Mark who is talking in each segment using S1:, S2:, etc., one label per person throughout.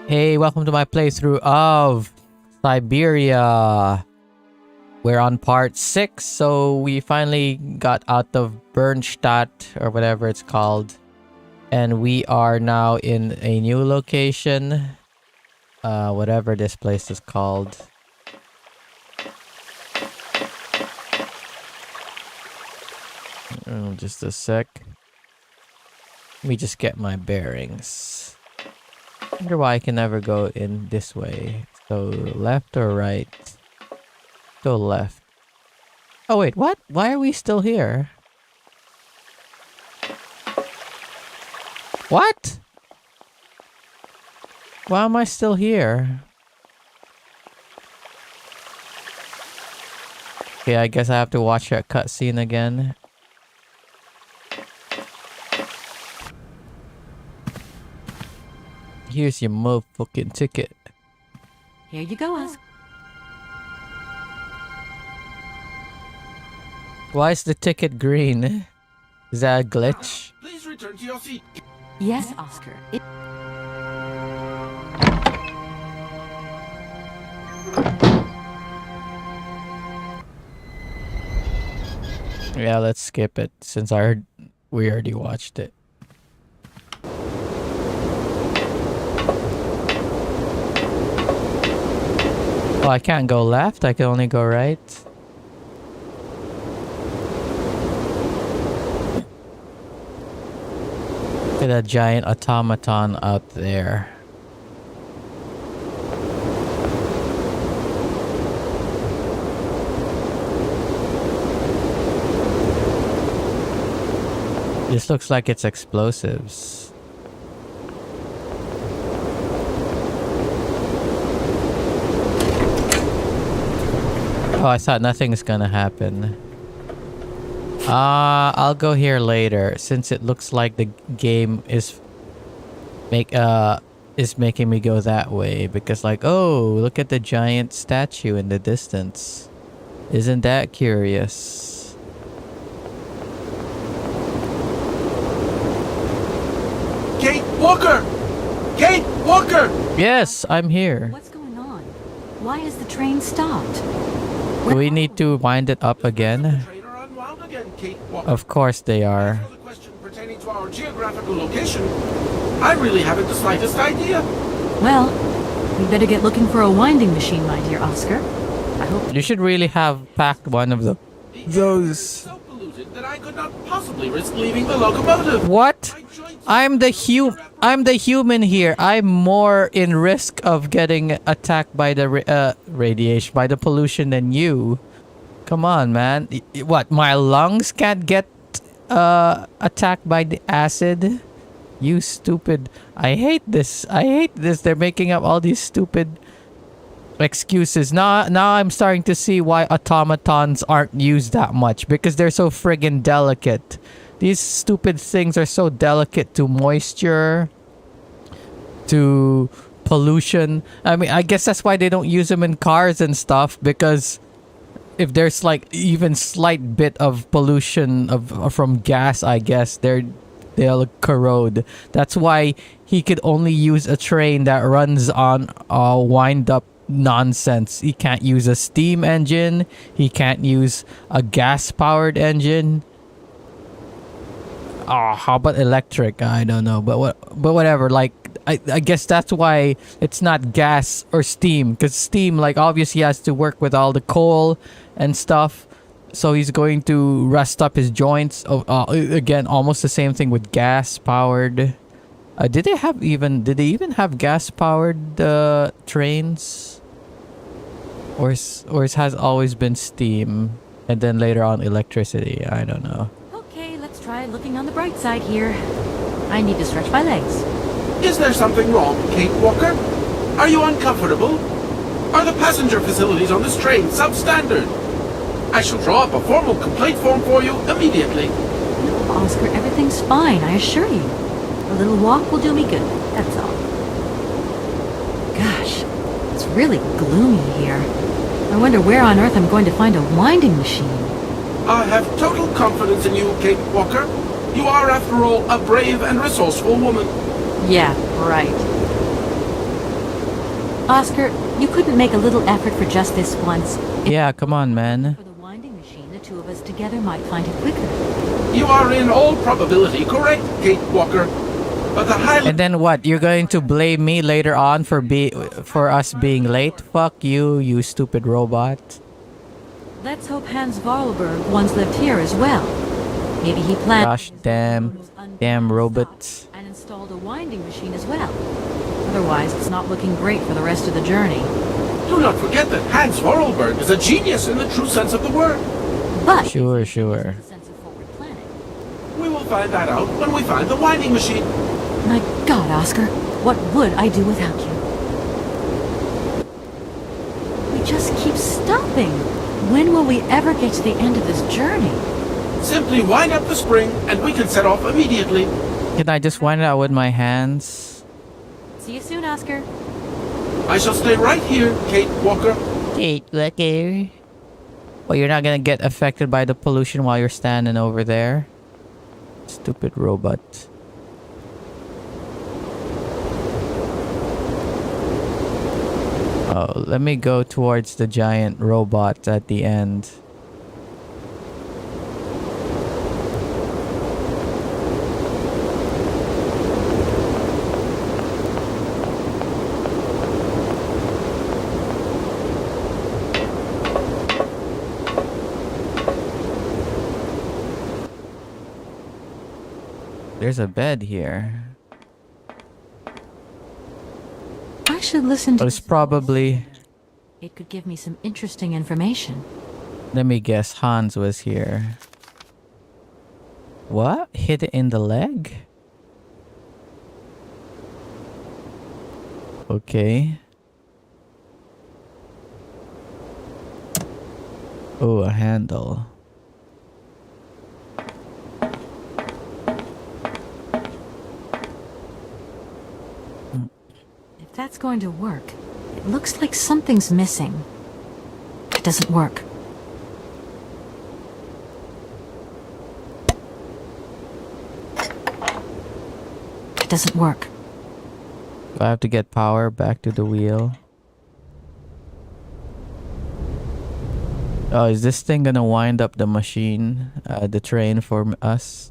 S1: Hey, welcome to my playthrough of Syberia. We're on part 6, so we finally got out of Bernstadt, or whatever it's called. And we are now in a new location. Whatever this place is called. Just a sec. Let me just get my bearings. I wonder why I can never go in this way. So left or right? Go left. Oh wait, what? Why are we still here? What? Why am I still here? Okay, I guess I have to watch that cutscene again. Here's your motherfucking ticket.
S2: Here you go, Oscar.
S1: Why is the ticket green? Is that a glitch?
S3: Please return to your seat.
S2: Yes, Oscar.
S1: Yeah, let's skip it since we already watched it. Oh, I can't go left. I can only go right. Look at that giant automaton out there. This looks like it's explosives. Oh, I thought nothing's gonna happen. I'll go here later since it looks like the game is making me go that way because like, oh, look at the giant statue in the distance. Isn't that curious?
S3: Kate Walker! Kate Walker!
S1: Yes, I'm here.
S2: What's going on? Why is the train stopped?
S1: Do we need to wind it up again?
S3: Train are unwound again, Kate Walker.
S1: Of course they are.
S3: As for the question pertaining to our geographical location, I really haven't the slightest idea.
S2: Well, we better get looking for a winding machine, my dear Oscar. I hope.
S1: You should really have packed one of
S3: The air is
S1: those.
S3: so polluted that I could not possibly risk leaving the locomotive.
S1: What?
S3: My joints-
S1: I'm the human here. I'm more in risk of getting attacked by the radiation, by the pollution than you. Come on, man. What? My lungs can't get attacked by the acid? You stupid. I hate this. I hate this. They're making up all these stupid excuses. Now I'm starting to see why automatons aren't used that much because they're so friggin' delicate. These stupid things are so delicate to moisture, to pollution. I mean, I guess that's why they don't use them in cars and stuff, because if there's like even slight bit of pollution from gas, I guess they'll corrode. That's why he could only use a train that runs on wind up nonsense. He can't use a steam engine. He can't use a gas powered engine. How about electric? I don't know, but whatever. Like, I guess that's why it's not gas or steam, because steam, like, obviously has to work with all the coal and stuff, so he's going to rust up his joints. Again, almost the same thing with gas powered. Did they even have gas powered trains, or it has always been steam and then later on electricity? I don't know.
S2: Okay, let's try looking on the bright side here. I need to stretch my legs.
S3: Is there something wrong, Kate Walker? Are you uncomfortable? Are the passenger facilities on this train substandard? I shall draw up a formal complaint form for you immediately.
S2: No, Oscar, everything's fine, I assure you. A little walk will do me good, that's all. Gosh, it's really gloomy here. I wonder where on earth I'm going to find a winding machine.
S3: I have total confidence in you, Kate Walker. You are, after all, a brave and resourceful woman.
S2: Yeah, right. Oscar, you couldn't make a little effort for just this once.
S1: Yeah, come on, man.
S2: For the winding machine, the two of us together might find it quicker.
S3: You are in all probability correct, Kate Walker. But the highly...
S1: And then what? You're going to blame me later on for us being late? Fuck you, you stupid robot.
S2: Let's hope Hans Vorarlberg once lived here as well. Maybe he planned...
S1: Gosh damn robots.
S2: and installed a winding machine as well. Otherwise, it's not looking great for the rest of the journey.
S3: Do not forget that Hans Vorarlberg is a genius in the true sense of the word.
S2: But
S1: Sure.
S2: the sense of forward planning.
S3: We will find that out when we find the winding machine.
S2: My God, Oscar, what would I do without you? We just keep stopping. When will we ever get to the end of this journey?
S3: Simply wind up the spring and we can set off immediately.
S1: Can I just wind it out with my hands?
S2: See you soon, Oscar.
S3: I shall stay right here, Kate Walker.
S1: Kate, Walker. Well, you're not gonna get affected by the pollution while you're standing over there. Stupid robot. Oh, let me go towards the giant robot at the end. There's a bed here.
S2: I should listen to
S1: But it's probably...
S2: It could give me some interesting information.
S1: Let me guess, Hans was here. What? Hit it in the leg? Okay. Oh, a handle.
S2: If that's going to work, it looks like something's missing. It doesn't work. It doesn't work.
S1: Do I have to get power back to the wheel? Oh, is this thing gonna wind up the machine, the train for us?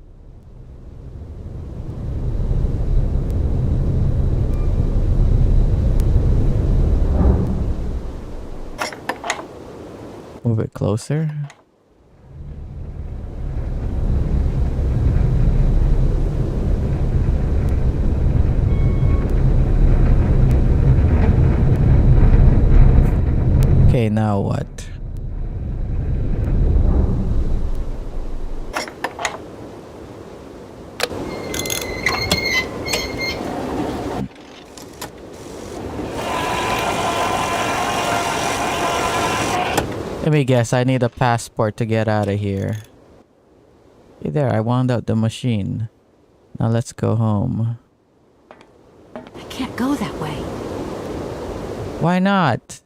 S1: Move it closer. Okay, now what? Let me guess, I need a passport to get out of here. Hey there, I wound out the machine. Now let's go home.
S2: I can't go that way.
S1: Why not?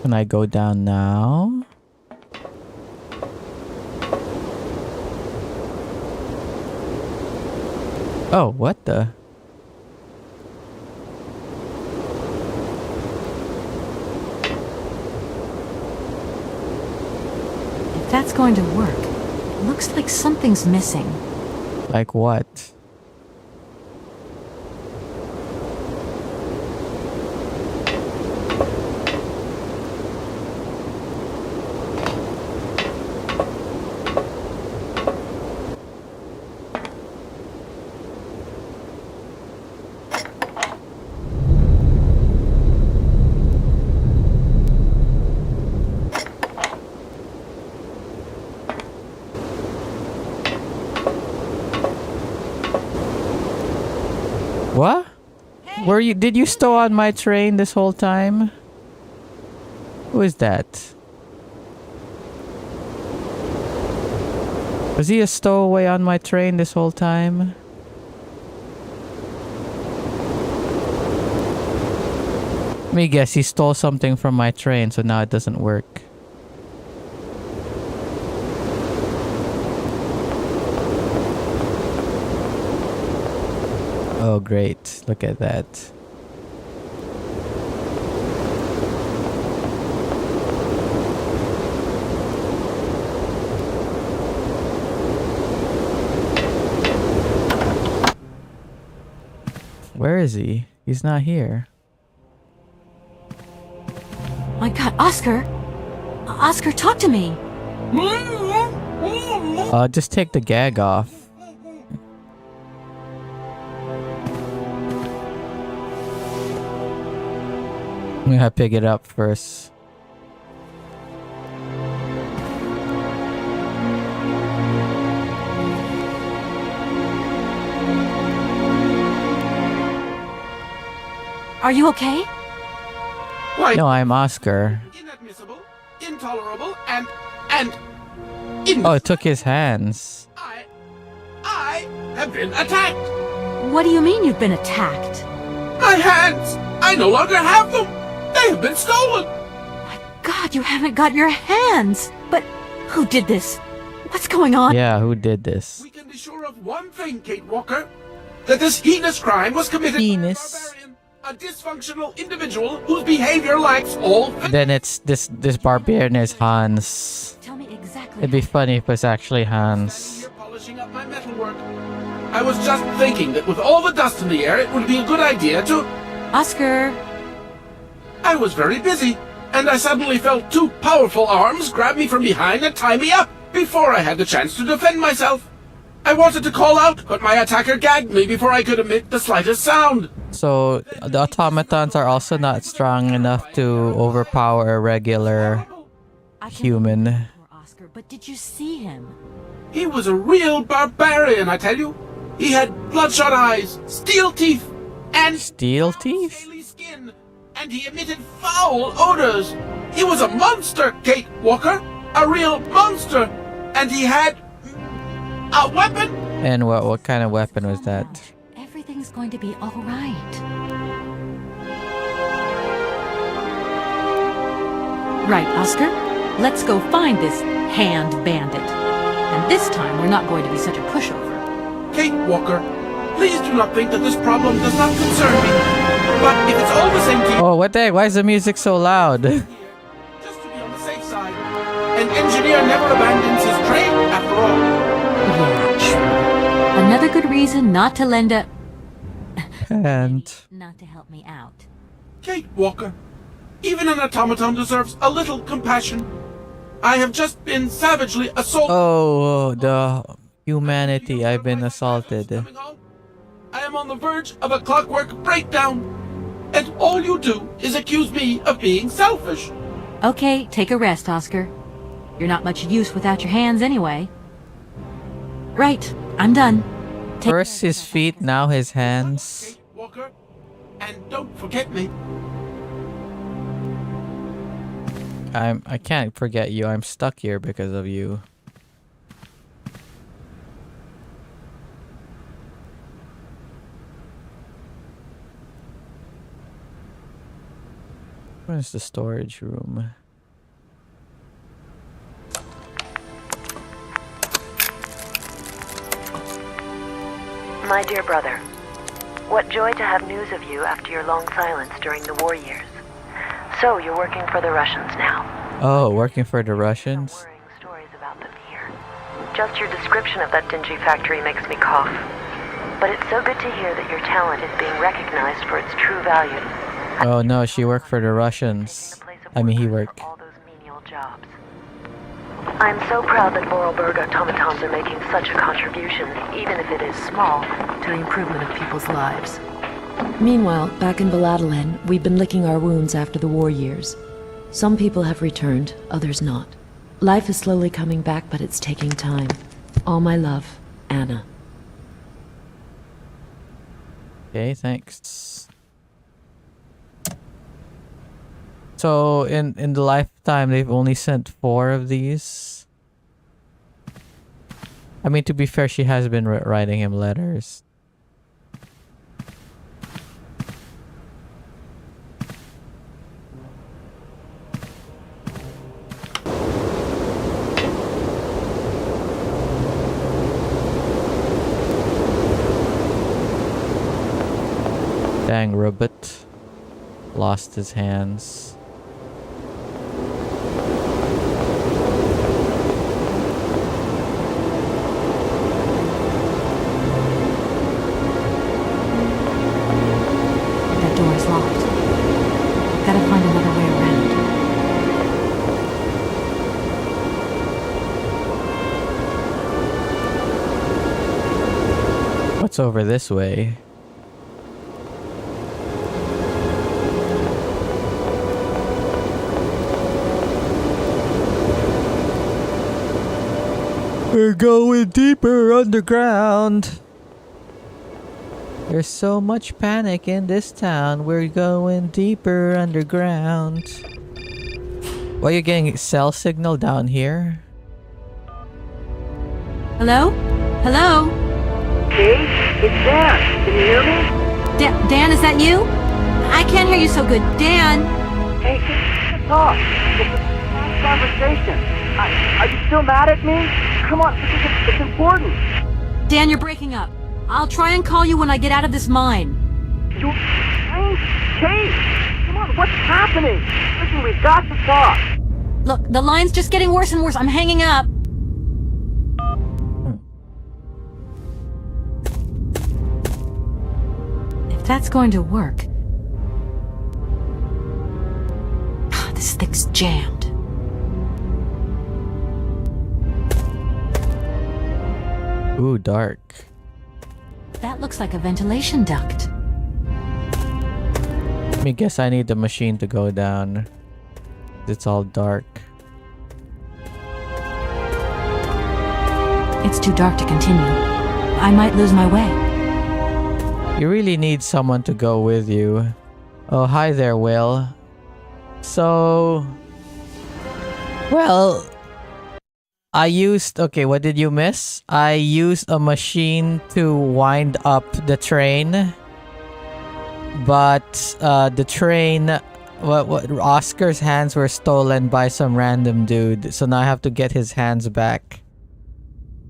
S1: Can I go down now? Oh, what the?
S2: If that's going to work, it looks like something's missing.
S1: Like what? What? Were you? Did you stow on my train this whole time? Who is that? Was he a stowaway on my train this whole time? Let me guess, he stole something from my train, so now it doesn't work. Oh, great. Look at that. Where is he? He's not here.
S2: My God, Oscar! Oscar, talk to me!
S1: Just take the gag off. I'm gonna pick it up first.
S2: Are you okay?
S3: Why?
S1: No, I'm Oscar.
S3: Inadmissible, intolerable, and
S1: Oh, it took his hands.
S3: I have been attacked.
S2: What do you mean you've been attacked?
S3: My hands! I no longer have them! They have been stolen!
S2: My God, you haven't got your hands! But who did this? What's going on?
S1: Yeah, who did this?
S3: We can be sure of one thing, Kate Walker. That this heinous crime was committed
S1: Heinous.
S3: by a barbarian, a dysfunctional individual whose behavior lacks all...
S1: Then it's this barbarian is Hans.
S2: Tell me exactly.
S1: It'd be funny if it was actually
S3: Standing
S1: Hans.
S3: here polishing up my metalwork. I was just thinking that with all the dust in the air, it would be a good idea to...
S2: Oscar!
S3: I was very busy, and I suddenly felt two powerful arms grab me from behind and tie me up before I had the chance to defend myself. I wanted to call out, but my attacker gagged me before I could emit the slightest sound.
S1: So the automatons are also not strong enough to overpower a regular
S2: I can
S1: human.
S2: remember Oscar, but did you see him?
S3: He was a real barbarian, I tell you. He had bloodshot eyes, steel teeth, and
S1: Steel teeth?
S3: scaly skin, and he emitted foul odors. He was a monster, Kate Walker, a real monster, and he had a weapon.
S1: And what kind of weapon was that?
S2: Everything's going to be all right. Right, Oscar. Let's go find this hand bandit. And this time, we're not going to be such a pushover.
S3: Kate Walker, please do not think that this problem does not concern me. But if it's all the same to you,
S1: Oh, what the heck? Why is the music so loud?
S3: just to be on the safe side, an engineer never abandons his trade after all.
S2: Yeah, true. Another good reason not to lend a...
S1: And
S2: not to help me out.
S3: Kate Walker, even an automaton deserves a little compassion. I have just been savagely assaulted.
S1: oh, the humanity. I've been assaulted.
S3: Coming on. I am on the verge of a clockwork breakdown. And all you do is accuse me of being selfish.
S2: Okay, take a rest, Oscar. You're not much use without your hands anyway. Right, I'm done. Take
S1: First his feet, now his hands.
S3: Kate Walker, and don't forget me.
S1: I can't forget you. I'm stuck here because of you. Where's the storage room?
S4: My dear brother, what joy to have news of you after your long silence during the war years. So you're working for the Russians now.
S1: Oh, working for the
S4: Some
S1: Russians?
S4: worrying stories about them here. Just your description of that dingy factory makes me cough. But it's so good to hear that your talent is being recognized for its true value.
S1: Oh no, she worked for the Russians. I mean, he worked.
S4: All those menial jobs. I'm so proud that Vorarlberg automatons are making such a contribution, even if it is small, to the improvement of people's lives.
S5: Meanwhile, back in Valladolid, we've been licking our wounds after the war years. Some people have returned, others not. Life is slowly coming back, but it's taking time. All my love, Anna.
S1: Okay, thanks. So in the lifetime they've only sent 4 of these. I mean, to be fair, she has been writing him letters. Dang, Robot. Lost his hands.
S2: That door is locked. Gotta find another way around.
S1: What's over this way? We're going deeper underground. There's so much panic in this town. We're going deeper underground. Why are you getting cell signal down here?
S2: Hello? Hello?
S6: Kate, it's Dan. Can you hear me?
S2: Dan, is that you? I can't hear you so good. Dan!
S6: Hey, just talk. It's a conversation. Are you still mad at me? Come on, it's important.
S2: Dan, you're breaking up. I'll try and call you when I get out of this mine.
S6: You... Kate! Come on, what's happening? Listen, we've got to talk.
S2: Look, the line's just getting worse and worse. I'm hanging up. If that's going to work... This thing's jammed.
S1: Ooh, dark.
S2: That looks like a ventilation duct.
S1: I guess I need the machine to go down. It's all dark.
S2: It's too dark to continue. I might lose my way.
S1: You really need someone to go with you. Oh, hi there, Will. So... Well... I used... Okay, what did you miss? I used a machine to wind up the train. But the train... What Oscar's hands were stolen by some random dude. So now I have to get his hands back.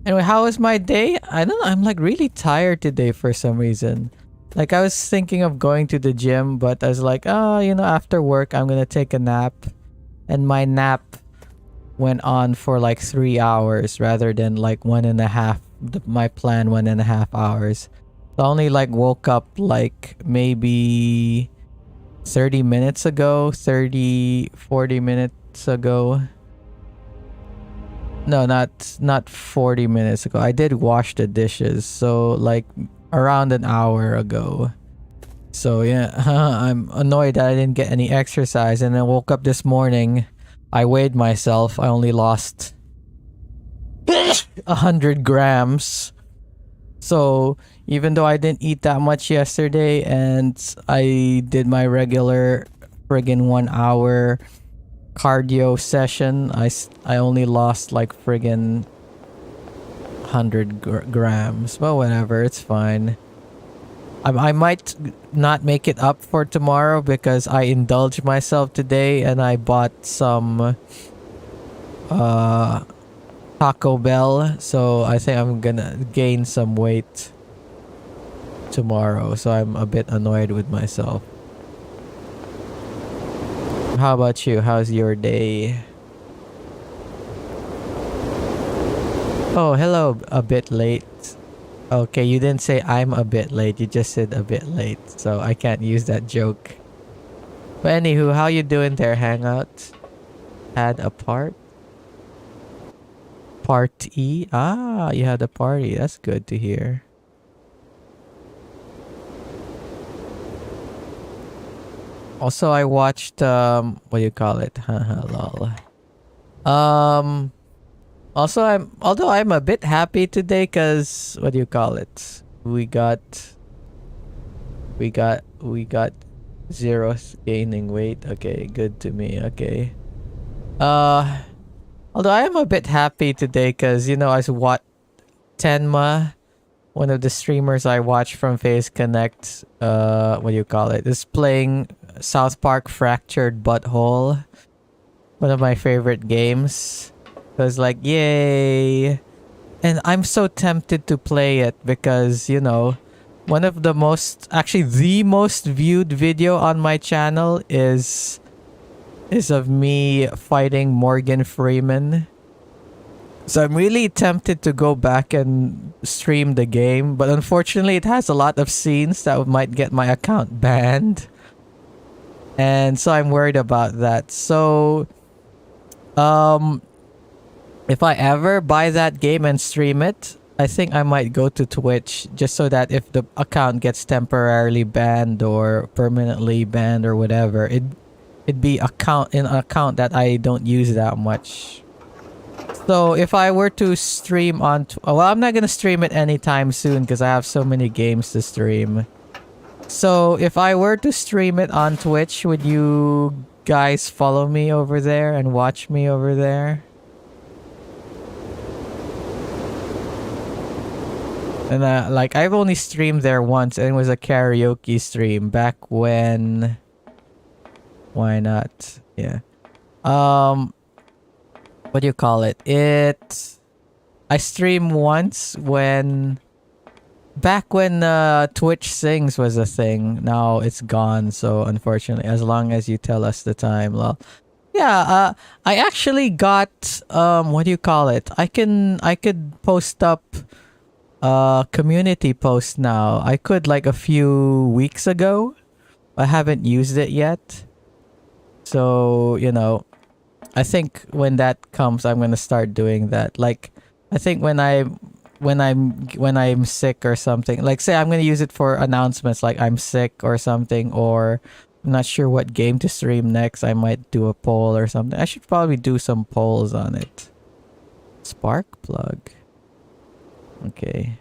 S1: Anyway, how was my day? I don't know. I'm like really tired today for some reason. Like I was thinking of going to the gym, but I was like, oh, you know, after work, I'm gonna take a nap. And my nap went on for like 3 hours rather than like 1.5. My plan 1.5 hours. So I only like woke up like maybe 30 minutes ago, 40 minutes ago. No, not 40 minutes ago. I did wash the dishes, so like around an hour ago. So yeah, I'm annoyed that I didn't get any exercise, and then woke up this morning. I weighed myself. I only lost 100 grams. So even though I didn't eat that much yesterday, and I did my regular friggin' 1 hour cardio session, I only lost like friggin' 100 grams. But whatever, it's fine. I might not make it up for tomorrow because I indulged myself today and I bought some Taco Bell. So I think I'm gonna gain some weight tomorrow. So I'm a bit annoyed with myself. How about you? How's your day? Oh, hello, a bit late. Okay, you didn't say I'm a bit late. You just said a bit late. So I can't use that joke. But anywho, how you doing there, Hangout? Had a party? Ah, you had a party. That's good to hear. Also, I watched, what do you call it? Haha, lol. Also, although I'm a bit happy today because, what do you call it? We got Zero's gaining weight. Okay, good to me. Okay. Although I am a bit happy today because, you know, Tenma, one of the streamers I watch from Face Connect, what do you call it, is playing South Park Fractured Butthole. One of my favorite games. So I was like, yay. And I'm so tempted to play it because, you know, one of the most, actually the most viewed video on my channel is of me fighting Morgan Freeman. So I'm really tempted to go back and stream the game, but unfortunately it has a lot of scenes that might get my account banned. And so I'm worried about that. So if I ever buy that game and stream it, I think I might go to Twitch just so that if the account gets temporarily banned or permanently banned or whatever, it'd be an account that I don't use that much. So if I were to stream on, well, I'm not gonna stream it anytime soon because I have so many games to stream. So if I were to stream it on Twitch, would you guys follow me over there and watch me over there? And like I've only streamed there once, and it was a karaoke stream back when. Why not? Yeah. What do you call it? I streamed once back when Twitch Sings was a thing. Now it's gone, so unfortunately, as long as you tell us the time, well, yeah. I actually got what do you call it? I could post up community post now. I could like a few weeks ago. I haven't used it yet. So, you know, I think when that comes, I'm gonna start doing that. Like, I think when I'm sick or something, like say I'm gonna use it for announcements, like I'm sick or something, or I'm not sure what game to stream next. I might do a poll or something. I should probably do some polls on it. Spark plug. Okay.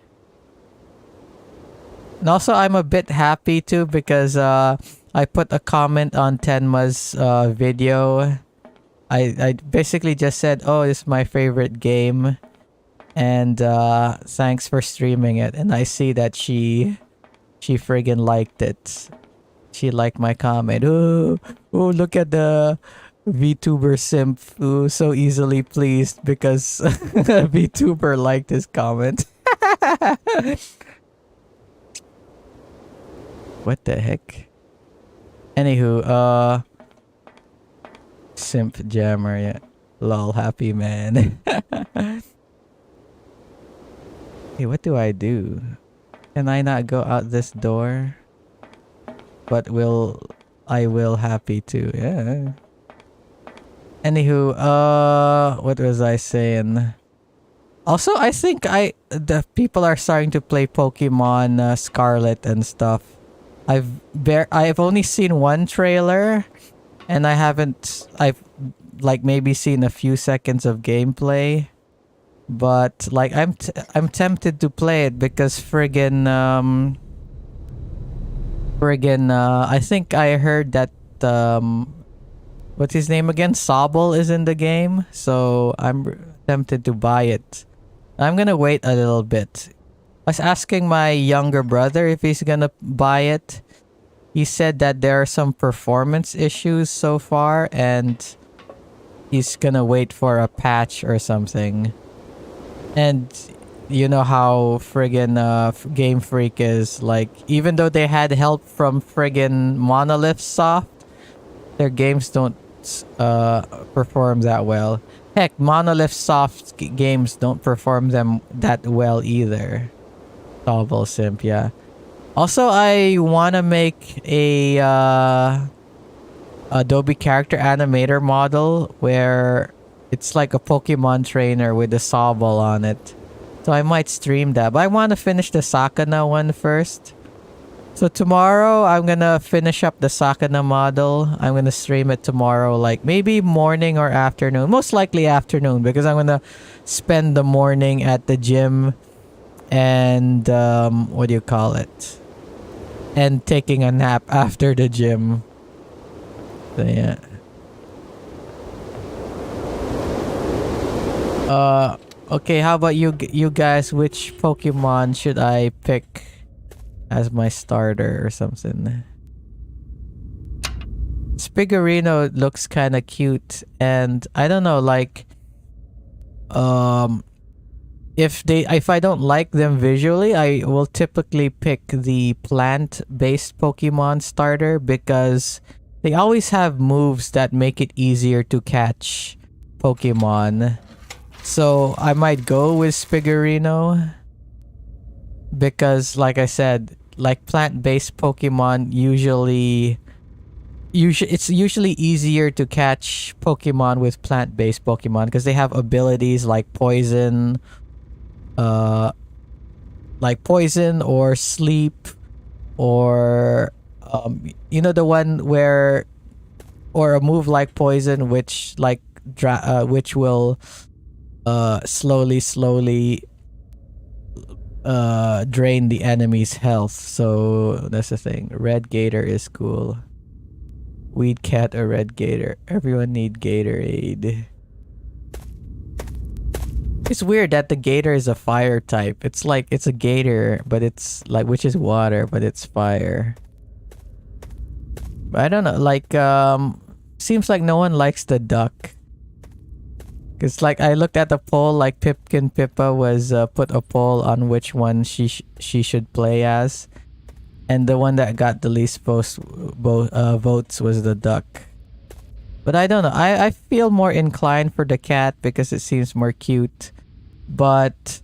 S1: And also, I'm a bit happy too because I put a comment on Tenma's video. I basically just said, "Oh, this is my favorite game," and thanks for streaming it. And I see that she friggin' liked it. She liked my comment. Oh, look at the VTuber simp. Ooh, so easily pleased because VTuber liked his comment. What the heck? Anywho, simp jammer, yeah. Lol, happy man. Hey, what do I do? Can I not go out this door? But I will happy to, yeah. Anywho, what was I saying? Also, I think the people are starting to play Pokemon Scarlet and stuff. I've only seen one trailer, and I've like maybe seen a few seconds of gameplay, but like I'm tempted to play it because I think I heard that what's his name again? Sobble is in the game, so I'm tempted to buy it. I'm gonna wait a little bit. I was asking my younger brother if he's gonna buy it. He said that there are some performance issues so far, and he's gonna wait for a patch or something. And you know how friggin' Game Freak is, like, even though they had help from friggin' Monolith Soft, their games don't perform that well. Heck, Monolith Soft games don't perform them that well either. Double simp, yeah. Also, I want to make a Adobe Character Animator model where it's like a Pokemon trainer with a Sobble on it. So I might stream that. But I want to finish the Sakana one first. So tomorrow, I'm going to finish up the Sakana model. I'm going to stream it tomorrow, like maybe morning or afternoon. Most likely afternoon, because I'm going to spend the morning at the gym and what do you call it, and taking a nap after the gym. So yeah. Okay, how about you guys? Which Pokemon should I pick as my starter or something? Spigarino looks kind of cute, and I don't know, like, um, if I don't like them visually, I will typically pick the plant-based Pokemon starter because they always have moves that make it easier to catch Pokemon. So I might go with Spigarino because, like I said, like plant-based Pokemon it's usually easier to catch Pokemon with plant-based Pokemon because they have abilities uh, like poison or sleep, or the one where, or a move like poison, which like which will slowly drain the enemy's health. So that's the thing. Red Gator is cool. Weed Cat or Red Gator. Everyone need Gatorade. It's weird that the Gator is a fire type. It's like it's a gator, but it's like, which is water, but it's fire. But I don't know, like seems like no one likes the duck. Cause like I looked at the poll, like Pipkin Pippa was put a poll on which one she should play as, and the one that got the least votes was the duck. But I don't know. I feel more inclined for the cat because it seems more cute. But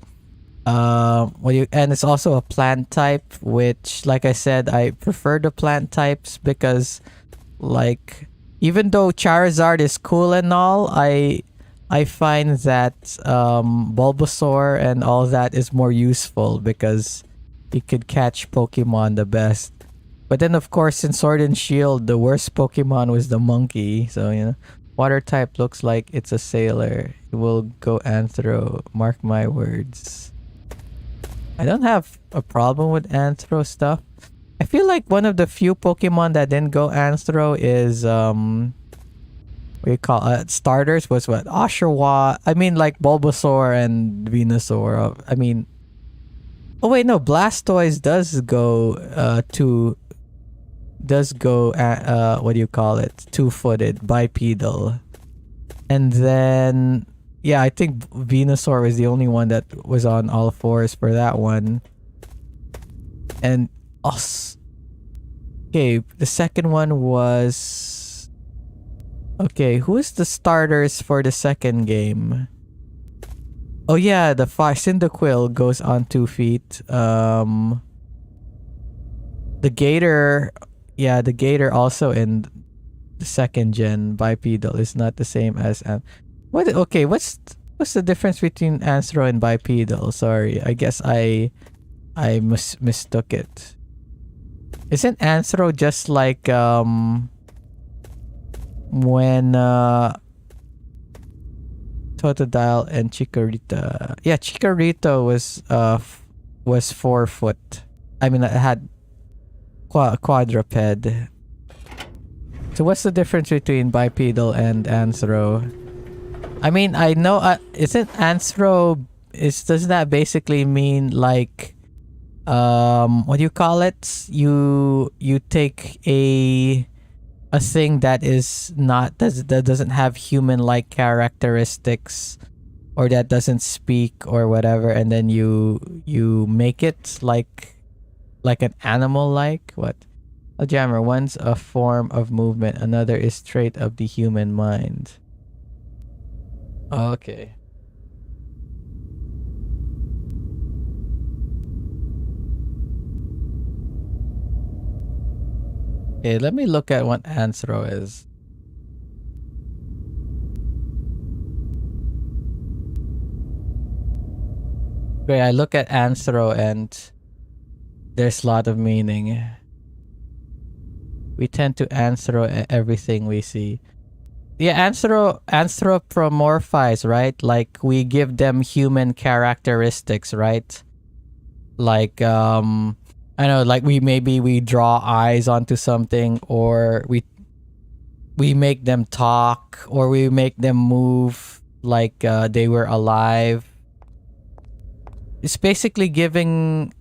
S1: and it's also a plant type, which, like I said, I prefer the plant types because, like, even though Charizard is cool and all, I find that Bulbasaur and all that is more useful because he could catch Pokemon the best. But then, of course, in Sword and Shield, the worst Pokemon was the monkey. So, water type looks like it's a sailor. It will go Anthro. Mark my words. I don't have a problem with Anthro stuff. I feel like one of the few Pokemon that didn't go Anthro is what do you call starters was what? Oshawott. I mean, like Bulbasaur and Venusaur. I mean, oh wait, no, Blastoise does go what do you call it? Two-footed, bipedal. And then yeah, I think Venusaur was the only one that was on all fours for that one. And okay, the second one was, okay, who is the starters for the second game? Oh yeah, the Cyndaquil goes on 2 feet. The Gator, yeah, the Gator also in the second gen bipedal is not the same as what? Okay, what's the difference between Anthro and bipedal? Sorry, I guess I mistook it. Isn't Anthro just like when Totodile and Chikorita? Yeah, Chikorita was 4 foot. I mean, it had quadruped. So what's the difference between bipedal and Anthro? I mean, I know isn't Anthro, doesn't that basically mean like what do you call it? You take a thing that is not that doesn't have human like characteristics, or that doesn't speak or whatever, and then you make it like an animal like what? A jammer, one's a form of movement, another is trait of the human mind. Okay. Okay, let me look at what Anthro is. Okay, I look at Anthro and there's a lot of meaning. We tend to Anthro everything we see. Yeah, anthropomorphize, right? Like we give them human characteristics, right? Like I know, like we draw eyes onto something, or we make them talk, or we make them move like they were alive. It's basically giving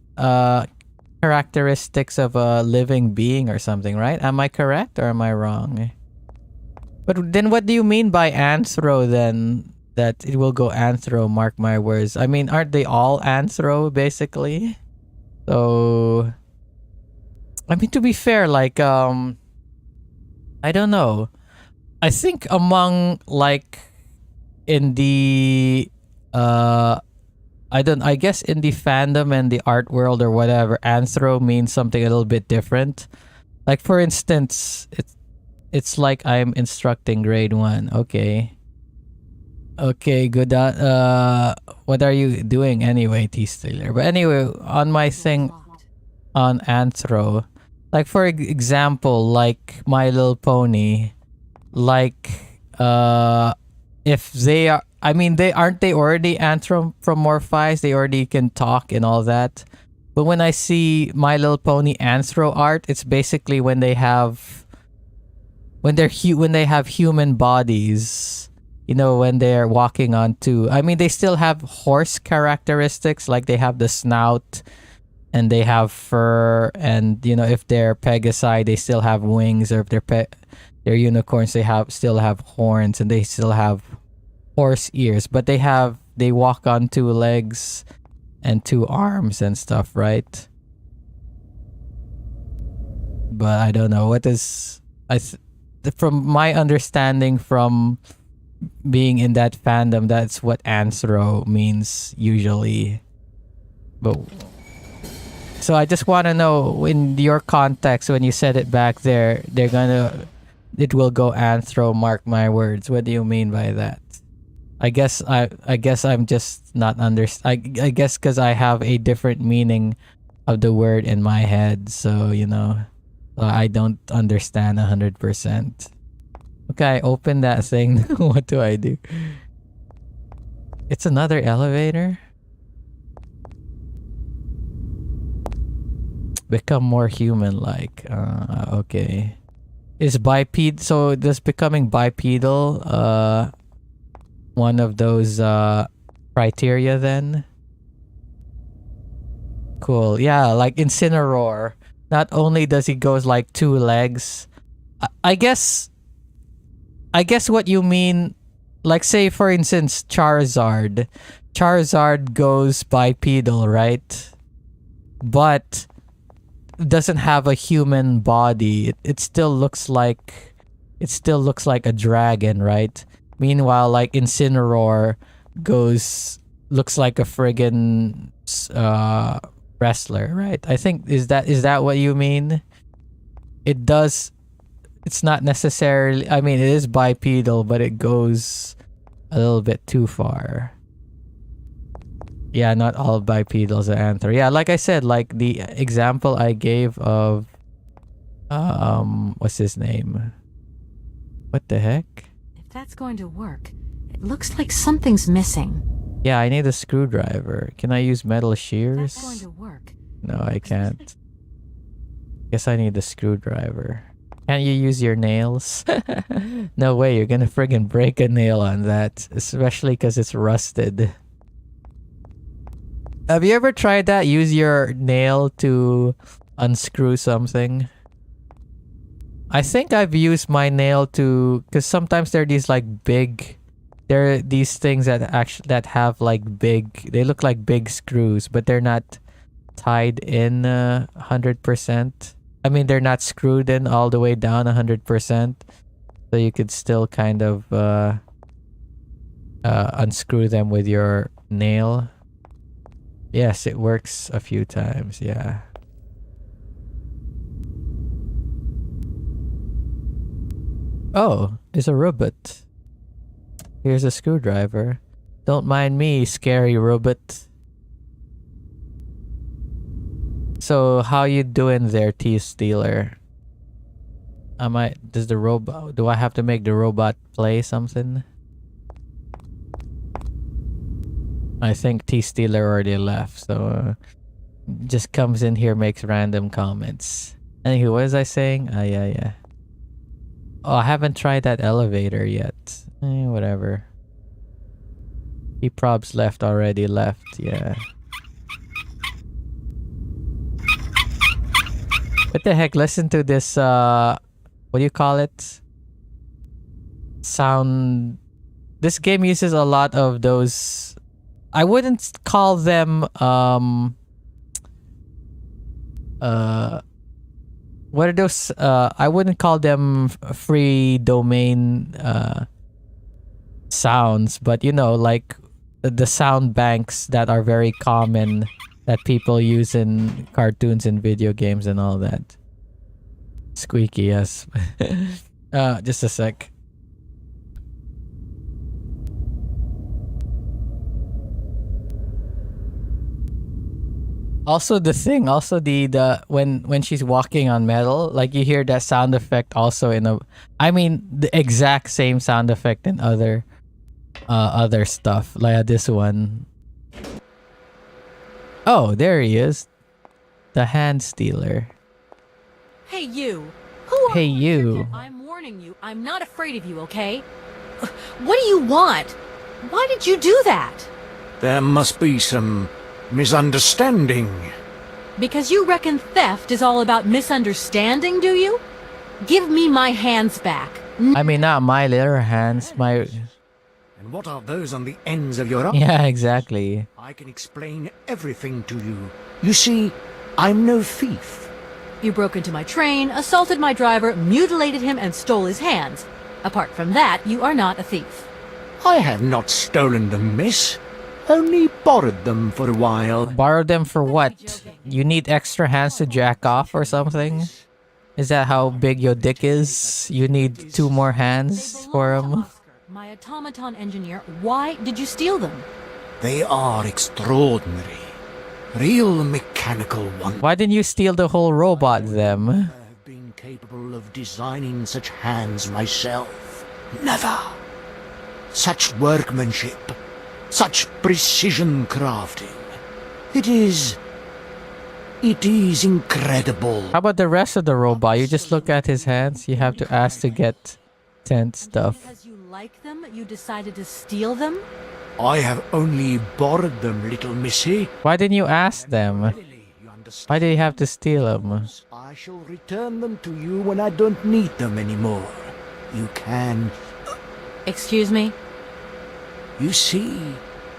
S1: characteristics of a living being or something, right? Am I correct or am I wrong? But then what do you mean by anthro then? That it will go anthro, mark my words. I mean, aren't they all anthro basically? So I mean, to be fair, like I don't know. I think among like in the I guess in the fandom and the art world or whatever, anthro means something a little bit different. Like for instance, it's like I'm instructing grade 1. Okay. Okay, good. What are you doing anyway, T-Stealer? But anyway, on my thing on anthro, like for example, like My Little Pony, like if they are, I mean, they already anthropomorphized, they already can talk and all that. But when I see My Little Pony anthro art, it's basically when they have when they have human bodies, you know, when they're walking onto, I mean, they still have horse characteristics, like they have the snout and they have fur, and you know, if they're Pegasi, they still have wings, or if they're unicorns, they still have horns, and they still have horse ears, but they walk on 2 legs and 2 arms and stuff, right? But I don't know what is from my understanding from being in that fandom, that's what anthro means usually. But so I just want to know, in your context, when you said it back there, it will go anthro, mark my words. What do you mean by that? I guess I'm just not I guess because I have a different meaning of the word in my head, so you know, I don't understand 100%. Okay, I open that thing. What do I do? It's another elevator? Become more human-like. Okay. Is so does becoming bipedal one of those criteria then? Cool. Yeah, like Incineroar. Not only does he goes like 2 legs, I guess what you mean, like say for instance Charizard goes bipedal, right? But doesn't have a human body. It still looks like a dragon, right? Meanwhile, like Incineroar looks like a friggin' wrestler, right? I think is that what you mean? It does. It's not necessarily, I mean, it is bipedal, but it goes a little bit too far. Yeah, not all bipedals are anthro. Yeah, like I said, like the example I gave of what's his name? What the heck?
S2: If that's going to work, it looks like something's missing.
S1: Yeah, I need a screwdriver. Can I use metal
S2: If
S1: shears?
S2: that's going to work.
S1: No, I can't. Guess I need a screwdriver. Can't you use your nails? No way, you're gonna friggin' break a nail on that. Especially because it's rusted. Have you ever tried that? Use your nail to unscrew something? I think I've used my nail to... Because sometimes there are these like big... There are these things that have like big... They look like big screws, but they're not tied in 100%. I mean, they're not screwed in all the way down 100%. So you could still kind of unscrew them with your nail. Yes, it works a few times, yeah. Oh, it's a robot. Here's a screwdriver. Don't mind me, scary robot. So, how you doing there, T-Stealer? Do I have to make the robot play something? I think T-Stealer already left, so just comes in here, makes random comments. Anywho, what was I saying? Yeah. Oh, I haven't tried that elevator yet. Whatever. He probs left, yeah. What the heck? Listen to this. What do you call it? Sound. This game uses a lot of those. I wouldn't call them. What are those? I wouldn't call them free domain sounds, but you know, like the sound banks that are very common that people use in cartoons and video games and all that. Squeaky, yes. Just a sec. Also the thing, also the when she's walking on metal, like you hear that sound effect also in a, I mean the exact same sound effect in other stuff, like this one. Oh, there he is. The hand stealer.
S2: Hey, you. Who are
S1: Hey, you.
S2: I'm warning you, I'm not afraid of you, okay? What do you want? Why did you do that?
S7: There must be some misunderstanding.
S2: Because you reckon theft is all about misunderstanding, do you? Give me my hands back.
S1: I mean, not my little hands, my...
S7: And what are those on the ends of your arms?
S1: Yeah, exactly.
S7: I can explain everything to you. You see, I'm no thief.
S2: You broke into my train, assaulted my driver, mutilated him, and stole his hands. Apart from that, you are not a thief.
S7: I have not stolen them, miss. Only borrowed them for a while.
S1: Borrow them for what? You need extra hands to jack off or something? Is that how big your dick is? You need 2 more hands for them?
S2: My automaton engineer, why did you steal them?
S7: They are extraordinary. Real mechanical wonders.
S1: Why didn't you steal the whole robot then?
S7: I have been capable of designing such hands myself. Never. Such workmanship. Such precision crafting. It is incredible.
S1: How about the rest of the robot? You just look at his hands. You have to ask to get tent stuff.
S2: Because you like them, you decided to steal them?
S7: I have only borrowed them, little missy.
S1: Why didn't you ask them?
S7: You understand?
S1: Why did you have to steal them?
S7: I shall return them to you when I don't need them anymore. You can...
S2: Excuse me?
S7: You see,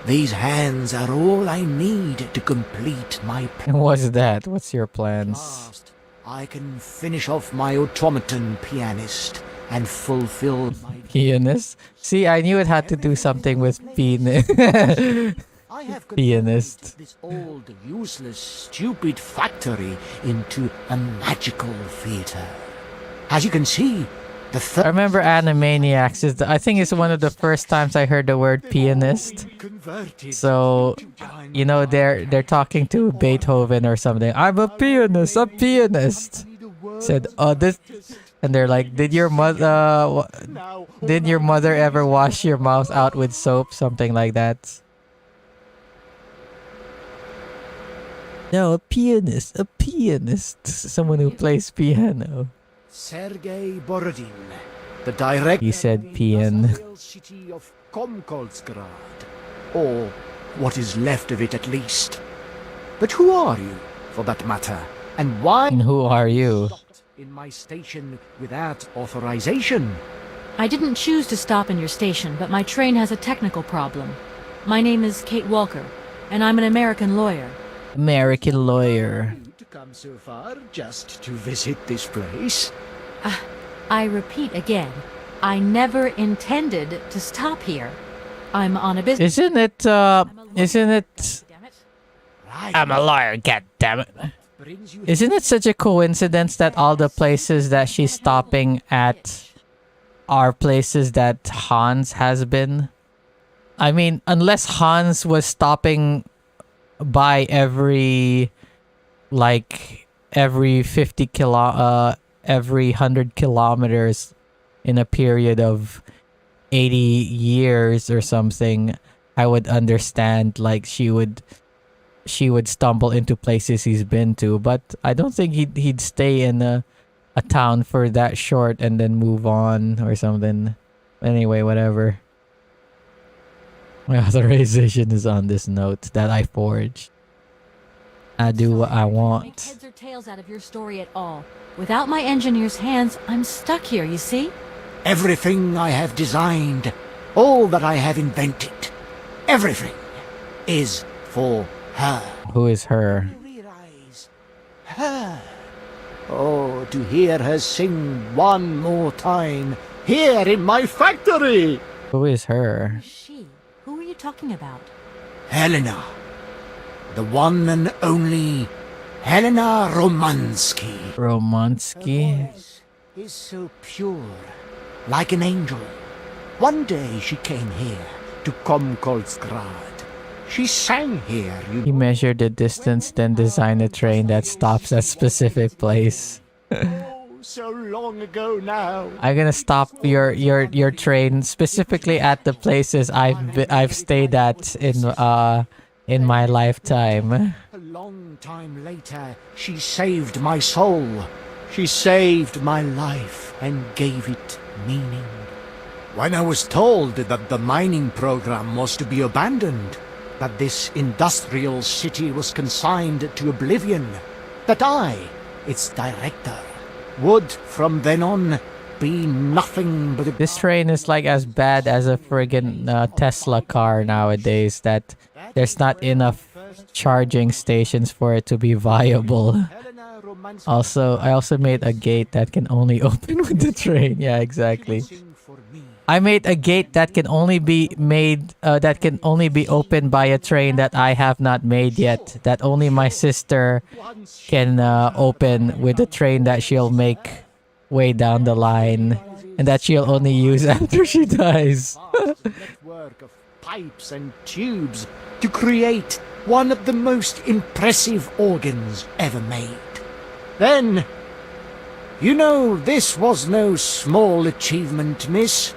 S7: these hands are all I need to complete my
S1: What's that? What's your plans?
S7: past. I can finish off my automaton pianist and fulfill my...
S1: Pianist? See, I knew it had to do something with penis.
S7: I have
S1: Pianist.
S7: converted this old, useless, stupid factory into a magical theater. As you can see, the
S1: I
S7: third...
S1: remember Animaniacs. I think it's one of the first times I heard the word pianist. So, you know, they're talking to Beethoven or something. I'm a pianist, a pianist. Said, oh, this... And they're like, did your mother ever wash your mouth out with soap? Something like that. No, a pianist. Someone who plays piano.
S7: Sergei Borodin, the director
S1: He said
S7: of the
S1: pian.
S7: industrial city of Komkolsgrad, or what is left of it at least. But who are you, for that matter, and why
S1: And who are you?
S7: stopped in my station without authorization?
S2: I didn't choose to stop in your station, but my train has a technical problem. My name is Kate Walker, and I'm an American lawyer.
S1: American lawyer.
S7: You to come so far just to visit this place?
S2: I repeat again, I never intended to stop here. I'm on a business...
S1: Isn't it, isn't it...
S2: Damn it.
S7: Right.
S1: I'm a lawyer, goddammit.
S7: Brings you
S1: Isn't it such a coincidence that all the places that she's stopping at are places that Hans has been? I mean, unless Hans was stopping by every 100 kilometers in a period of 80 years or something, I would understand, like she would stumble into places he's been to, but I don't think he'd stay in a town for that short and then move on or something. Anyway, whatever. My authorization is on this note that I forged. I do what I
S2: Make
S1: want.
S2: heads or tails out of your story at all. Without my engineer's hands, I'm stuck here, you see?
S7: Everything I have designed, all that I have invented, everything is for her.
S1: Who is her?
S7: Realize her. Oh, to hear her sing one more time here in my factory.
S1: Who is her?
S2: She. Who are you talking about?
S7: Helena. The one and only Helena Romansky.
S1: Romansky?
S7: Voice is so pure, like an angel. One day she came here to Komkolsgrad. She sang here, you
S1: He measured the distance, then designed a train that stops at specific place.
S7: know, so long ago now.
S1: I'm gonna stop your train specifically at the places I've stayed at in my lifetime.
S7: A long time later, she saved my soul. She saved my life and gave it meaning. When I was told that the mining program was to be abandoned, that this industrial city was consigned to oblivion, that I, its director, would from then on be nothing but a...
S1: This train is like as bad as a friggin' Tesla car nowadays. That there's not enough charging stations for it to be viable.
S7: Helena Romansky
S1: Also, I also made a gate that can only open with the train. Yeah, exactly.
S7: sing for me.
S1: I made a gate that can only be made that can only be opened by a train that I have not made yet. That only my sister can open with a train that she'll make way down the line, and that she'll only use after she dies.
S7: Vast network of pipes and tubes to create one of the most impressive organs ever made. Then, you know, this was no small achievement, miss.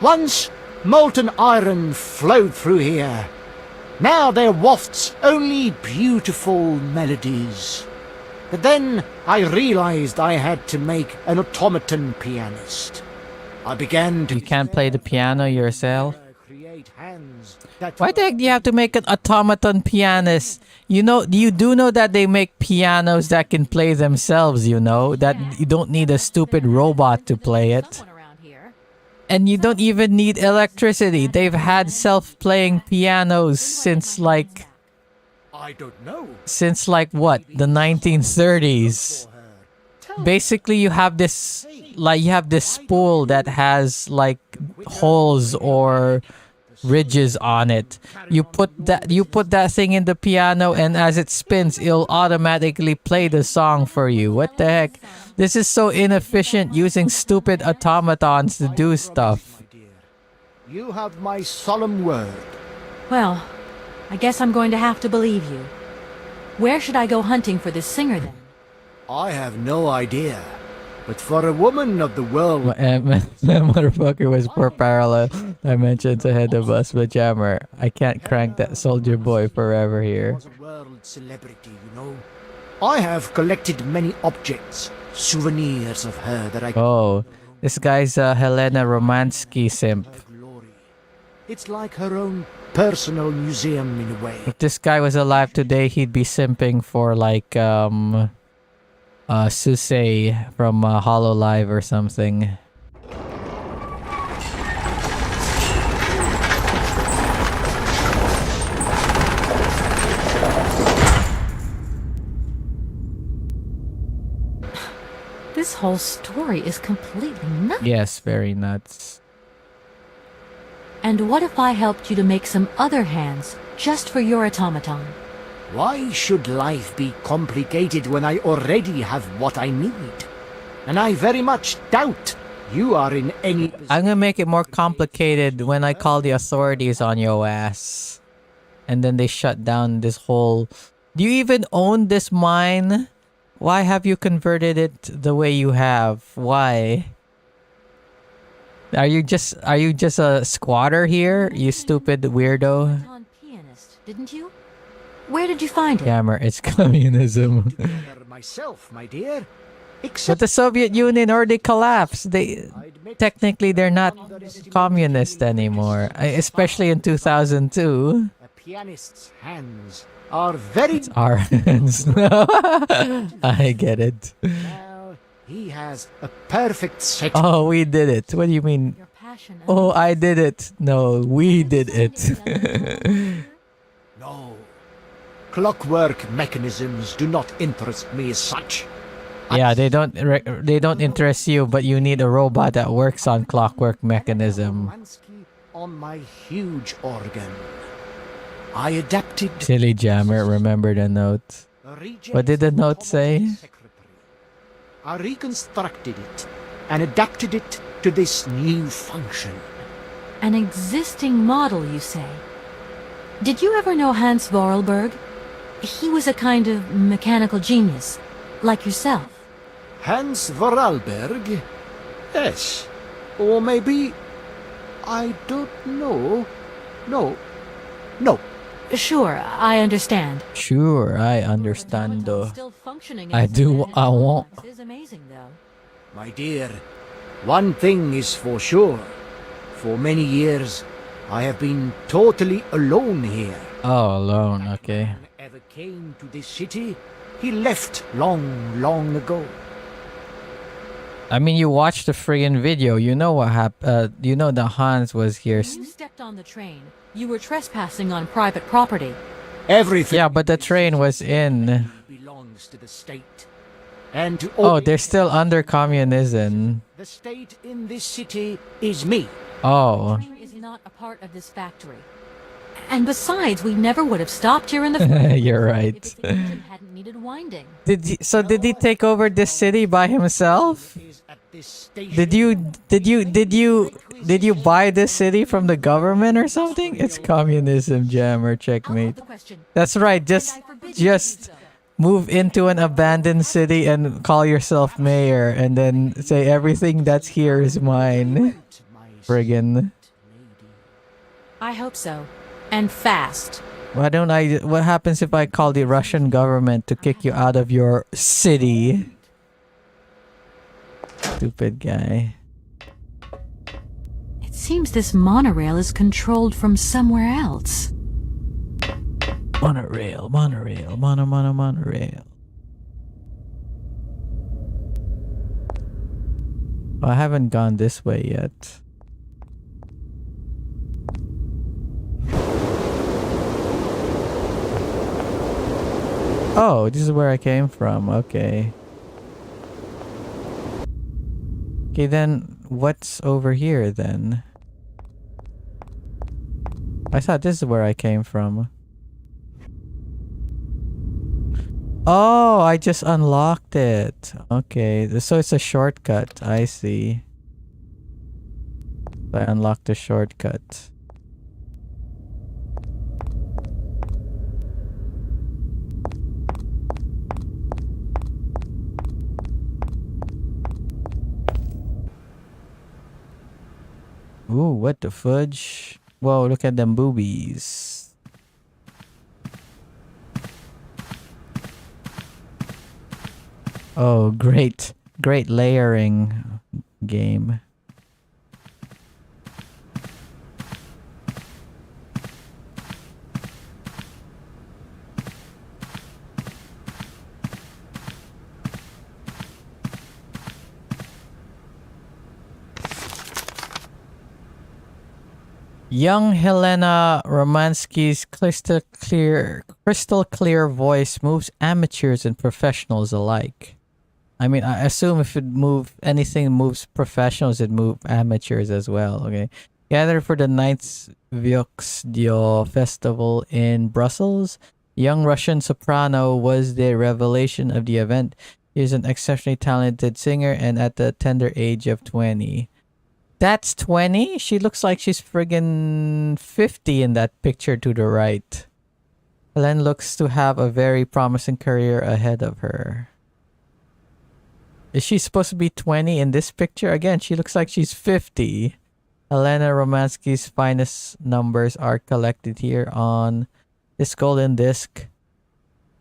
S7: Once molten iron flowed through here. Now there wafts only beautiful melodies. But then I realized I had to make an automaton pianist. I began to
S1: You can't play the piano yourself.
S7: create hands that
S1: Why the heck do you have to make an automaton pianist? You know, you do know that they make pianos that can play themselves, you know? That you don't need a stupid robot to play it.
S2: Someone around here.
S1: And you don't even need electricity. They've had self-playing pianos since like
S7: I don't know.
S1: what? The 1930s. Basically, you have this spool that has like holes or ridges on it. You put that thing in the piano, and as it spins, it'll automatically play the song for you. What the heck? This is so inefficient, using stupid automatons to do stuff.
S7: My dear, you have my solemn word.
S2: Well, I guess I'm going to have to believe you. Where should I go hunting for this singer then?
S7: I have no idea. But for a woman of the world,
S1: That motherfucker was poor parallel dimensions ahead of us, but Jammer, I can't crank that soldier boy forever here.
S7: was a world celebrity, you know. I have collected many objects, souvenirs of her that I
S1: Oh, this guy's Helena Romansky simp.
S7: her glory. It's like her own personal museum in a way.
S1: If this guy was alive today, he'd be simping for like Susei from Hololive or something.
S2: This whole story is completely nuts.
S1: Yes, very nuts.
S2: And what if I helped you to make some other hands just for your automaton?
S7: Why should life be complicated when I already have what I need? And I very much doubt you are in any
S1: I'm gonna make it more complicated when I call the authorities on your ass. And then they shut down this whole... Do you even own this mine? Why have you converted it the way you have? Why? Are you just a squatter here, you stupid weirdo?
S2: Automaton pianist, didn't you? Where did you find it?
S1: Jammer, it's communism.
S7: together myself, my dear.
S1: But
S7: Except
S1: the Soviet Union already collapsed. Technically they're not communist anymore, especially in 2002.
S7: a pianist's hands are very...
S1: It's our hands. I get it.
S7: Now, he has a perfect set.
S1: Oh, we did it. What do you mean?
S2: Your passion.
S1: Oh, I did it. No, we did it.
S7: No. Clockwork mechanisms do not interest me as such.
S1: Yeah, they don't interest you, but you need a robot that works on clockwork mechanism.
S7: Romansky on my huge organ. I adapted...
S1: Silly jammer, remember the note. What did the note say?
S7: I reconstructed it and adapted it to this new function.
S2: An existing model, you say? Did you ever know Hans Vorarlberg? He was a kind of mechanical genius, like yourself.
S7: Hans Vorarlberg? Yes. Or maybe... I don't know. No. No.
S2: Sure, I understand.
S1: Sure, I understand though.
S2: Still functioning
S1: I
S2: as
S1: do
S2: an
S1: what I want.
S2: Is amazing, though.
S7: My dear, one thing is for sure. For many years, I have been totally alone here.
S1: Oh, alone, okay.
S7: If ever came to this city, he left long, long ago.
S1: I mean, you watched the friggin' video. You know what happened. You know that Hans was here.
S2: When you stepped on the train, you were trespassing on private property.
S7: Everything
S1: Yeah, but the train was in.
S7: belongs to the state. And to
S1: Oh,
S7: all
S1: they're still under communism.
S7: the state in this city is me.
S1: Oh.
S2: The train is not a part of this factory. And besides, we never would have stopped here in the first
S1: You're
S2: place
S1: right.
S2: if the engine hadn't needed winding.
S1: Did he take over this city by himself?
S7: Is at this station.
S1: Did you buy this city from the government or something? It's communism, jammer,
S2: I'll
S1: checkmate.
S2: the question.
S1: That's right.
S2: And I
S1: Just
S2: forbid you to do so.
S1: move into an abandoned city and call yourself mayor and then say everything that's here is mine. Friggin'.
S2: I hope so. And fast.
S1: What happens if I call the Russian government to kick you out of your city? Stupid guy.
S2: It seems this monorail is controlled from somewhere else.
S1: Monorail. Monorail. Oh, I haven't gone this way yet. Oh, this is where I came from. Okay. Okay, then what's over here then? I thought this is where I came from. Oh, I just unlocked it. Okay, so it's a shortcut. I see. I unlocked the shortcut. Ooh, what the fudge? Whoa, look at them boobies. Oh, great layering game. Young Helena Romansky's crystal clear voice moves amateurs and professionals alike. I mean, I assume if anything moves professionals, it moves amateurs as well. Okay, gathered for the 9th Vioxdio Festival in Brussels. Young Russian soprano was the revelation of the event. He is an exceptionally talented singer and at the tender age of 20. That's 20? She looks like she's friggin' 50 in that picture to the right. Helen looks to have a very promising career ahead of her. Is she supposed to be 20 in this picture? Again, she looks like she's 50. Helena Romansky's finest numbers are collected here on this golden disc.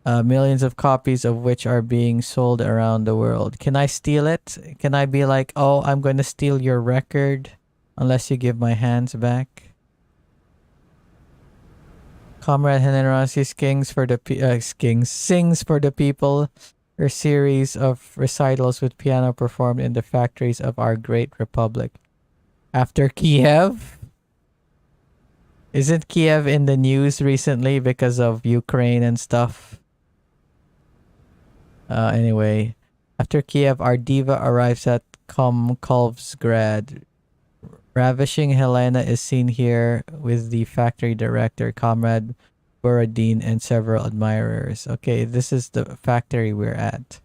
S1: Millions of copies of which are being sold around the world. Can I steal it? Can I be like, oh, I'm going to steal your record unless you give my hands back? Comrade Henry sings for the people. Her series of recitals with piano performed in the factories of our great republic. After Kiev? Isn't Kiev in the news recently because of Ukraine and stuff? Anyway, after Kiev, our diva arrives at Komkovsgrad. Ravishing Helena is seen here with the factory director, Comrade Borodin, and several admirers. Okay, this is the factory we're at.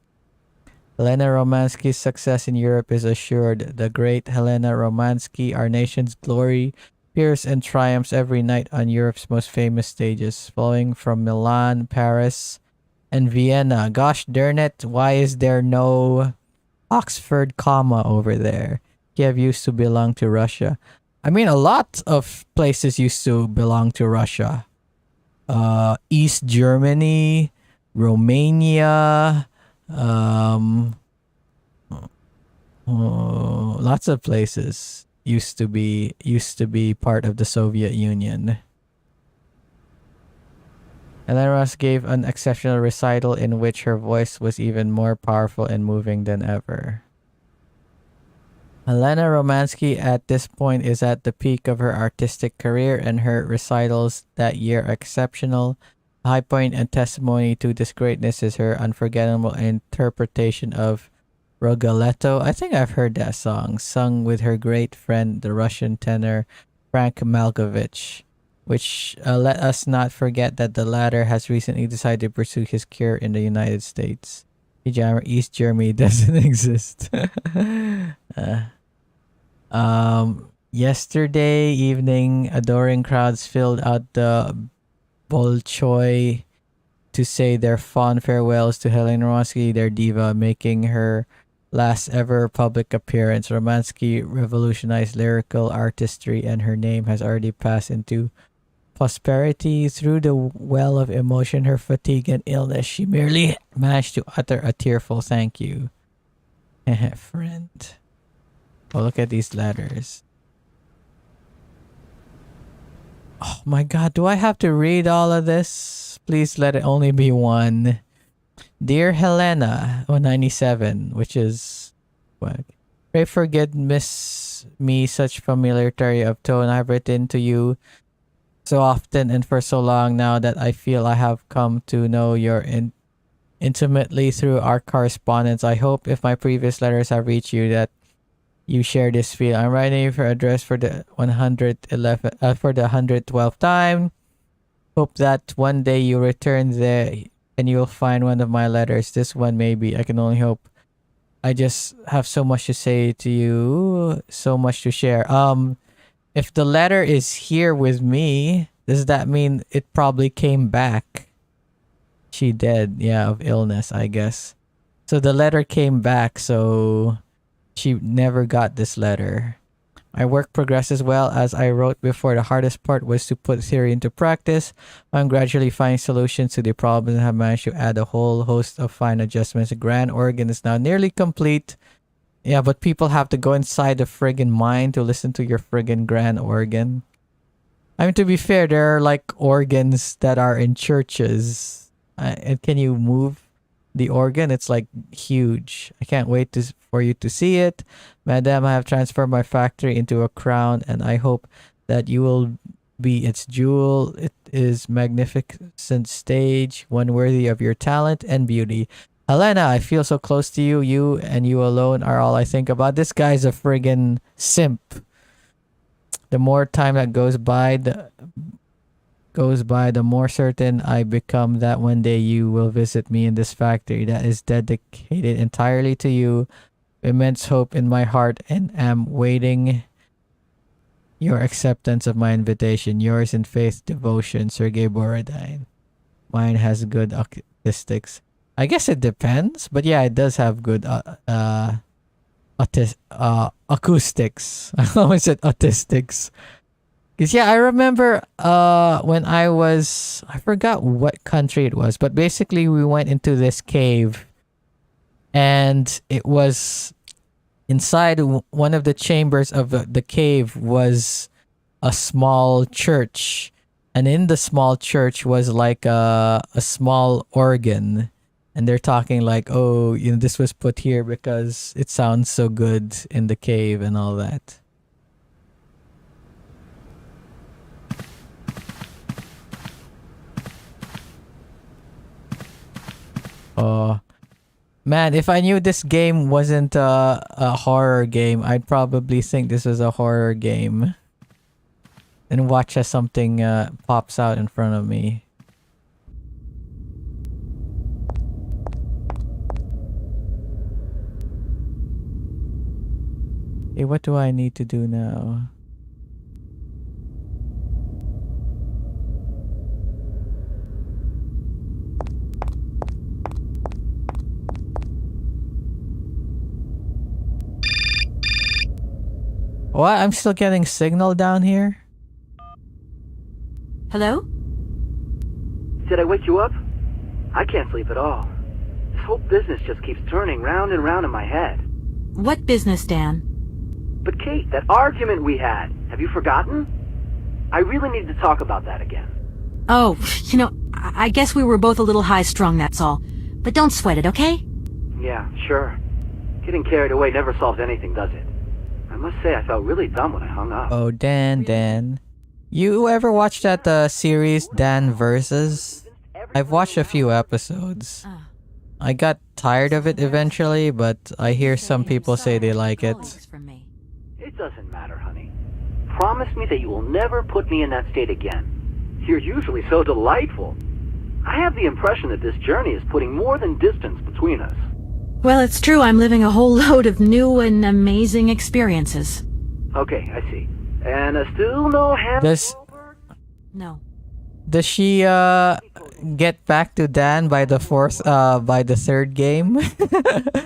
S1: Helena Romansky's success in Europe is assured. The great Helena Romansky, our nation's glory, appears and triumphs every night on Europe's most famous stages, flowing from Milan, Paris, and Vienna. Gosh darn it, why is there no Oxford comma over there? Kiev used to belong to Russia. I mean, a lot of places used to belong to Russia. East Germany, Romania, lots of places used to be part of the Soviet Union. Helena Ross gave an exceptional recital in which her voice was even more powerful and moving than ever. Helena Romansky at this point is at the peak of her artistic career, and her recitals that year are exceptional. A high point and testimony to this greatness is her unforgettable interpretation of Rigoletto. I think I've heard that song, sung with her great friend, the Russian tenor Frank Malkovich, which let us not forget that the latter has recently decided to pursue his cure in the United States. East Germany doesn't exist. Yesterday evening, adoring crowds filled out the Bolshoi to say their fond farewells to Helena Romansky, their diva, making her last ever public appearance. Romansky revolutionized lyrical artistry, and her name has already passed into posterity. Through the well of emotion, her fatigue and illness, she merely managed to utter a tearful thank you. Friend. Oh, look at these letters. Oh my god, do I have to read all of this? Please let it only be one. Dear Helena, 97, which is what? Pray forgive me such familiarity of tone. I've written to you so often and for so long now that I feel I have come to know your intimately through our correspondence. I hope if my previous letters have reached you that you share this feel. I'm writing you for address for the 112th time. Hope that one day you return there and you'll find one of my letters. This one maybe. I can only hope. I just have so much to say to you, so much to share. If the letter is here with me, does that mean it probably came back? She dead, yeah, of illness, I guess. So the letter came back, so she never got this letter. My work progresses well. As I wrote before, the hardest part was to put theory into practice. I'm gradually finding solutions to the problems and have managed to add a whole host of fine adjustments. The grand organ is now nearly complete. Yeah, but people have to go inside the friggin' mind to listen to your friggin' grand organ. I mean, to be fair, there are like organs that are in churches. And can you move the organ? It's like huge. I can't wait for you to see it. Madam, I have transformed my factory into a crown, and I hope that you will be its jewel. It is magnificent stage, one worthy of your talent and beauty. Helena, I feel so close to you. You and you alone are all I think about. This guy's a friggin' simp. The more time that goes by, the more certain I become that one day you will visit me in this factory that is dedicated entirely to you. Immense hope in my heart, and am waiting your acceptance of my invitation. Yours in faith, devotion, Sergei Borodin. Mine has good acoustics. I guess it depends, but yeah, it does have good acoustics. I always said autistics. Because yeah, I remember when I forgot what country it was, but basically we went into this cave, and it was inside one of the chambers of the cave was a small church, and in the small church was like a small organ, and they're talking like, oh, this was put here because it sounds so good in the cave and all that. Oh man, if I knew this game wasn't a horror game, I'd probably think this was a horror game and watch as something pops out in front of me. Hey, what do I need to do now? What? I'm still getting signal down here?
S2: Hello?
S6: Did I wake you up? I can't sleep at all. This whole business just keeps turning round and round in my head.
S2: What business, Dan?
S6: But Kate, that argument we had, have you forgotten? I really need to talk about that again.
S2: Oh, I guess we were both a little high-strung, that's all. But don't sweat it, okay?
S6: Yeah, sure. Getting carried away never solves anything, does it? I must say I felt really dumb when I hung up.
S1: Oh, Dan. You ever watch that series, Dan Versus? I've watched a few episodes. I got tired of it eventually, but I hear some people say they like it.
S6: It doesn't matter, honey. Promise me that you will never put me in that state again. You're usually so delightful. I have the impression that this journey is putting more than distance between us.
S2: Well, it's true I'm living a whole load of new and amazing experiences.
S6: Okay, I see. And still no hand.
S2: No.
S1: Does she get back to Dan by the third game?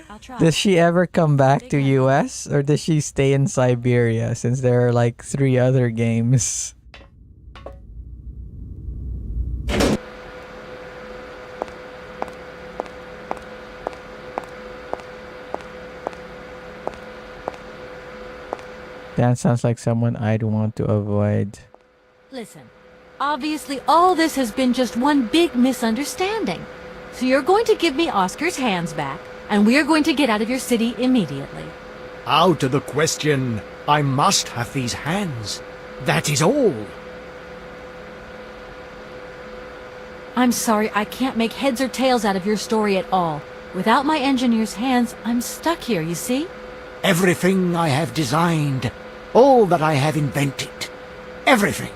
S2: I'll try.
S1: Does she ever come back to US, or does she stay in Syberia since there are like 3 other games? Dan sounds like someone I'd want to avoid.
S2: Listen, obviously all this has been just one big misunderstanding. So you're going to give me Oscar's hands back, and we're going to get out of your city immediately.
S7: Out of the question. I must have these hands. That is all.
S2: I'm sorry, I can't make heads or tails out of your story at all. Without my engineer's hands, I'm stuck here, you see?
S7: Everything I have designed, all that I have invented, everything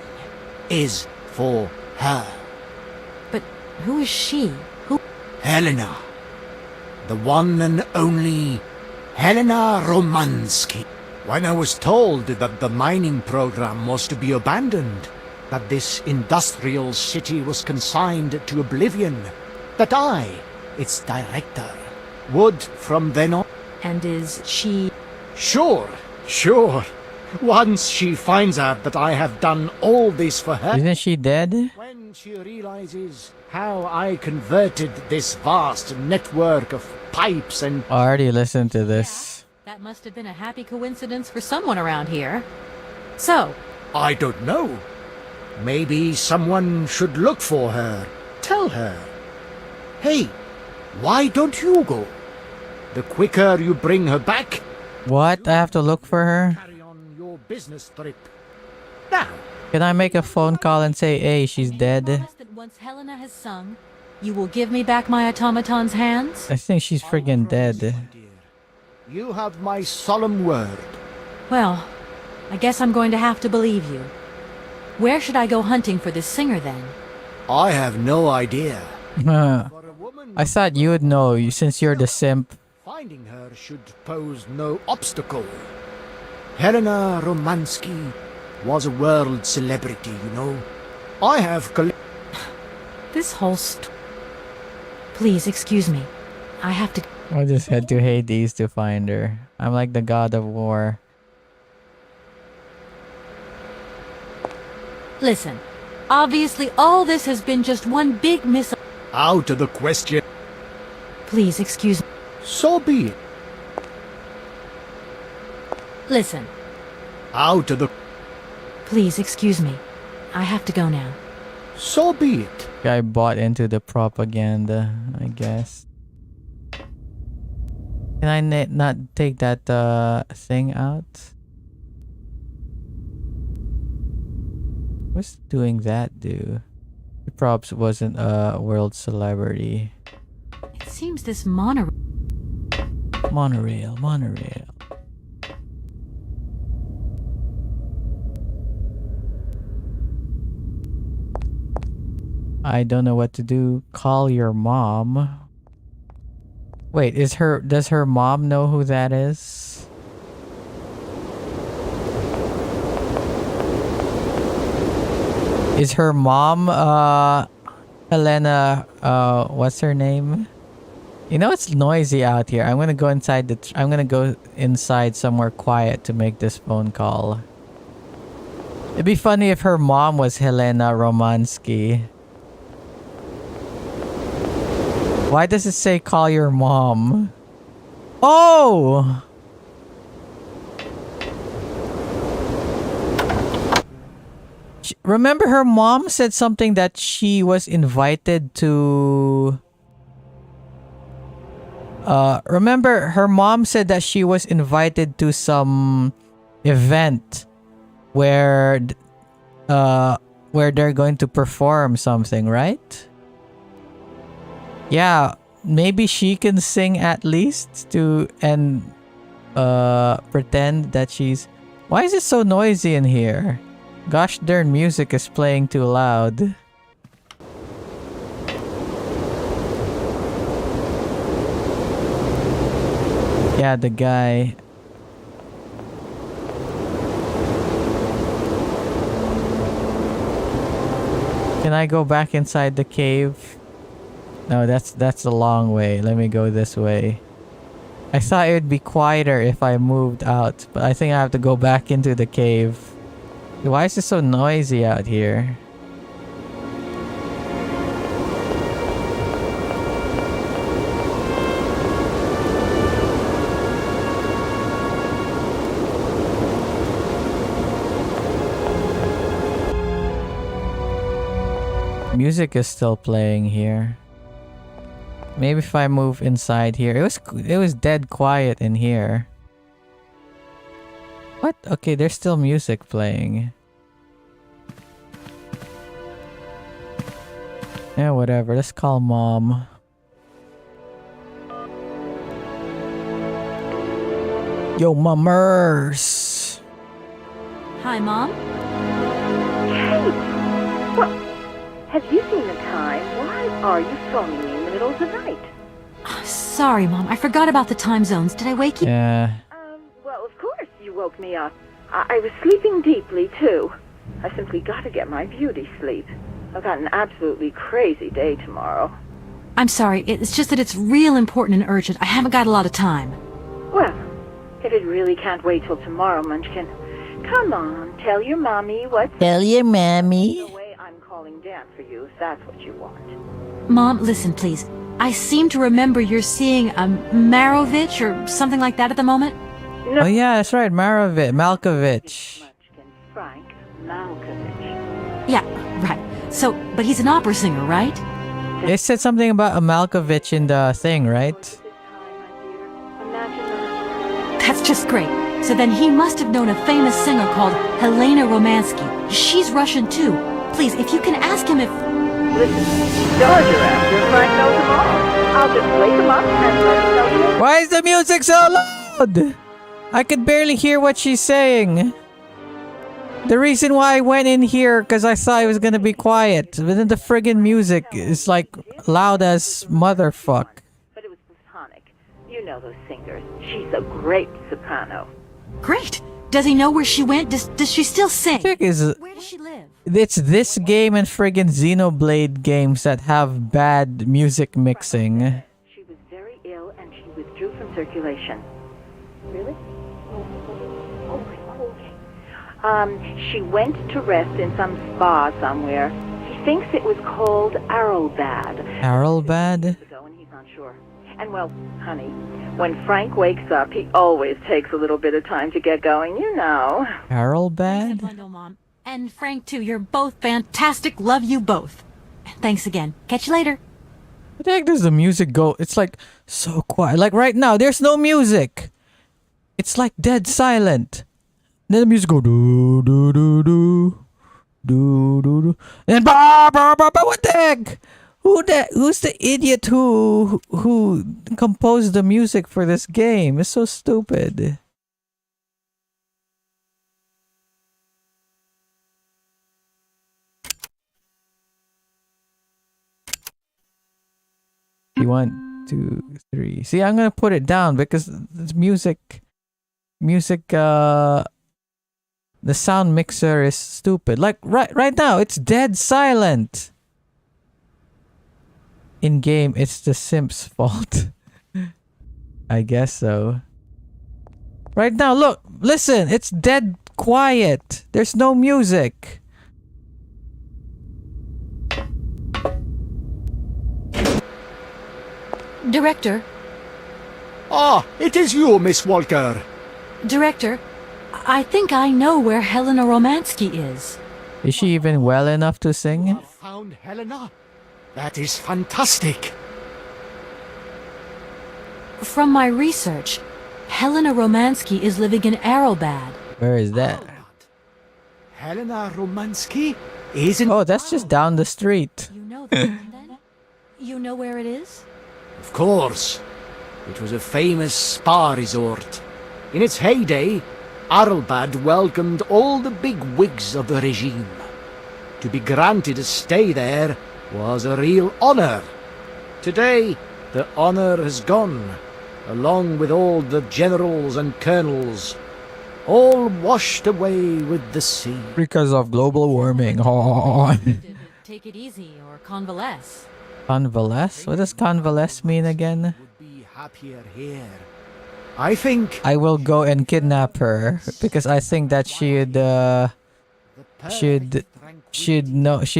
S7: is for her.
S2: But who is she? Who?
S7: Helena. The one and only Helena Romansky. When I was told that the mining program was to be abandoned, that this industrial city was consigned to oblivion, that I, its director, would from then on...
S2: And is she...
S7: Sure. Once she finds out that I have done all this for her...
S1: Isn't she dead?
S7: When she realizes how I converted this vast network of pipes and...
S1: I already listened to this.
S2: That must have been a happy coincidence for someone around here. So...
S7: I don't know. Maybe someone should look for her. Tell her. Hey, why don't you go? The quicker you bring her back...
S1: What? I have to look for her?
S7: Carry on your business trip. Now.
S1: Can I make a phone call and say, hey, she's dead?
S2: Promise that once Helena has sung, you will give me back my automaton's hands?
S1: I think she's friggin' dead.
S7: You have my solemn word.
S2: Well, I guess I'm going to have to believe you. Where should I go hunting for this singer then?
S7: I have no idea.
S1: I thought you would know since you're the simp.
S7: Finding her should pose no obstacle. Helena Romansky was a world celebrity, you know. I have
S2: This whole Please, excuse me. I have to...
S1: I'll just head to Hades to find her. I'm like the god of war.
S2: Listen, obviously all this has been just one big
S7: Out of the question.
S2: Please, excuse me.
S7: So be it.
S2: Listen.
S7: Out of the...
S2: Please, excuse me. I have to go now.
S7: So be it.
S1: Guy bought into the propaganda, I guess. Can I not take that thing out? What's doing that do? The props wasn't a world celebrity.
S2: It seems this monorail.
S1: Monorail. I don't know what to do. Call your mom. Wait, does her mom know who that is? Is her mom Helena what's her name? You know it's noisy out here. I'm gonna go inside I'm gonna go inside somewhere quiet to make this phone call. It'd be funny if her mom was Helena Romansky. Why does it say call your mom? Oh! Remember her mom said something that she was invited to... remember her mom said that she was invited to some event where they're going to perform something, right? Yeah, maybe she can sing at least and pretend that she's... Why is it so noisy in here? Gosh darn, music is playing too loud. Yeah, the guy... Can I go back inside the cave? No, that's a long way. Let me go this way. I thought it would be quieter if I moved out, but I think I have to go back into the cave. Why is it so noisy out here? Music is still playing here. Maybe if I move inside here. It was dead quiet in here. What? Okay, there's still music playing. Yeah, whatever. Let's call mom. Yo, mummers.
S2: Hi, Mom.
S8: Hey! What? Have you seen the time? Why are you phoning me in the middle of the night?
S2: Sorry, Mom. I forgot about the time zones. Did I wake you?
S1: Yeah.
S8: Well, of course you woke me up. I was sleeping deeply, too. I simply got to get my beauty sleep. I've got an absolutely crazy day tomorrow.
S2: I'm sorry. It's just that it's real important and urgent. I haven't got a lot of time.
S8: Well, if it really can't wait till tomorrow, Munchkin, come on, tell your mommy what...
S1: Tell your mommy.
S8: The way I'm calling Dan for you, if that's what you want.
S2: Mom, listen, please. I seem to remember you're seeing Marovich or something like that at the moment.
S8: No.
S1: Oh yeah, that's right, Malkovich.
S8: Munchkin, Frank Malkovich.
S2: Yeah, right. So, but he's an opera singer, right?
S1: They said something about a Malkovich in the thing, right?
S8: This time, my dear, imagine that.
S2: That's just great. So then he must have known a famous singer called Helena Romansky. She's Russian too. Please, if you can ask him if...
S8: Listen, George are after Frank knows them all. I'll just wake him up and let him know you.
S1: Why is the music so loud? I could barely hear what she's saying. The reason why I went in here because I thought it was gonna be quiet, but then the friggin' music is like loud as motherfuck.
S8: But it was plutonic. You know those singers. She's a great soprano.
S2: Great. Does he know where she went? Does she still sing?
S1: Chick is
S2: Where does she live?
S1: it's this game and friggin' Xenoblade games that have bad music mixing.
S8: She was very ill and she withdrew from circulation. Really? She went to rest in some spa somewhere. He thinks it was called Arrowbad.
S1: Arrowbad?
S8: Ago, and he's not sure. And well, honey, when Frank wakes up, he always takes a little bit of time to get going, you know.
S1: Arrowbad?
S2: Thanks a bundle, Mom. And Frank, too. You're both fantastic. Love you both. Thanks again. Catch you later.
S1: What the heck does the music go? It's like so quiet. Like right now, there's no music. It's like dead silent. Then the music go do do do do do do do. And ba ba ba ba. What the heck? Who's the idiot who composed the music for this game? It's so stupid. One, two, three. See, I'm gonna put it down because this music, the sound mixer is stupid. Like right now, it's dead silent. In game, it's the simp's fault. I guess so. Right now, look, listen, it's dead quiet. There's no music.
S2: Director.
S7: Ah, it is you, Miss Walker.
S2: Director, I think I know where Helena Romansky is.
S1: Is she even well enough to sing?
S7: I found Helena. That is fantastic.
S2: From my research, Helena Romansky is living in Arrowbad.
S1: Where is that?
S7: Helena Romansky is in...
S1: Oh, that's just down the street.
S2: You know that, then? You know where it is?
S7: Of course. It was a famous spa resort. In its heyday, Arlbad welcomed all the big wigs of the regime. To be granted a stay there was a real honor. Today, the honor has gone, along with all the generals and colonels, all washed away with the sea.
S1: Because of global warming.
S2: Take it easy or convalesce.
S1: Convalesce? What does convalesce mean again?
S7: Would be happier here. I think
S1: I will go and kidnap her because I think that she'd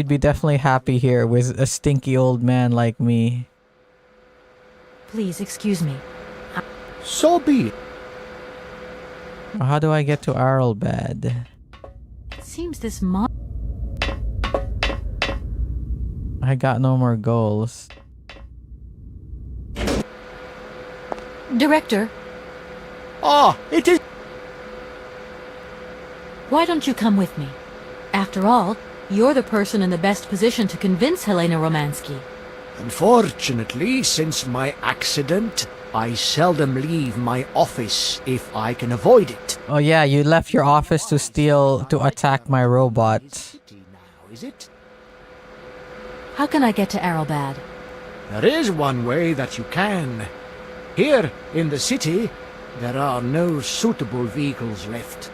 S1: be definitely happy here with a stinky old man like me.
S2: Please excuse me.
S7: so be it.
S1: How do I get to Arlbad?
S2: It seems this
S1: I got no more goals.
S2: Director,
S7: Ah, it is...
S2: why don't you come with me? After all, you're the person in the best position to convince Helena Romansky.
S7: Unfortunately, since my accident, I seldom leave my office if I can avoid it.
S1: Oh yeah, you left your office to attack my robot.
S7: City now, is it?
S2: How can I get to Arrowbad?
S7: There is one way that you can. Here, in the city, there are no suitable vehicles left.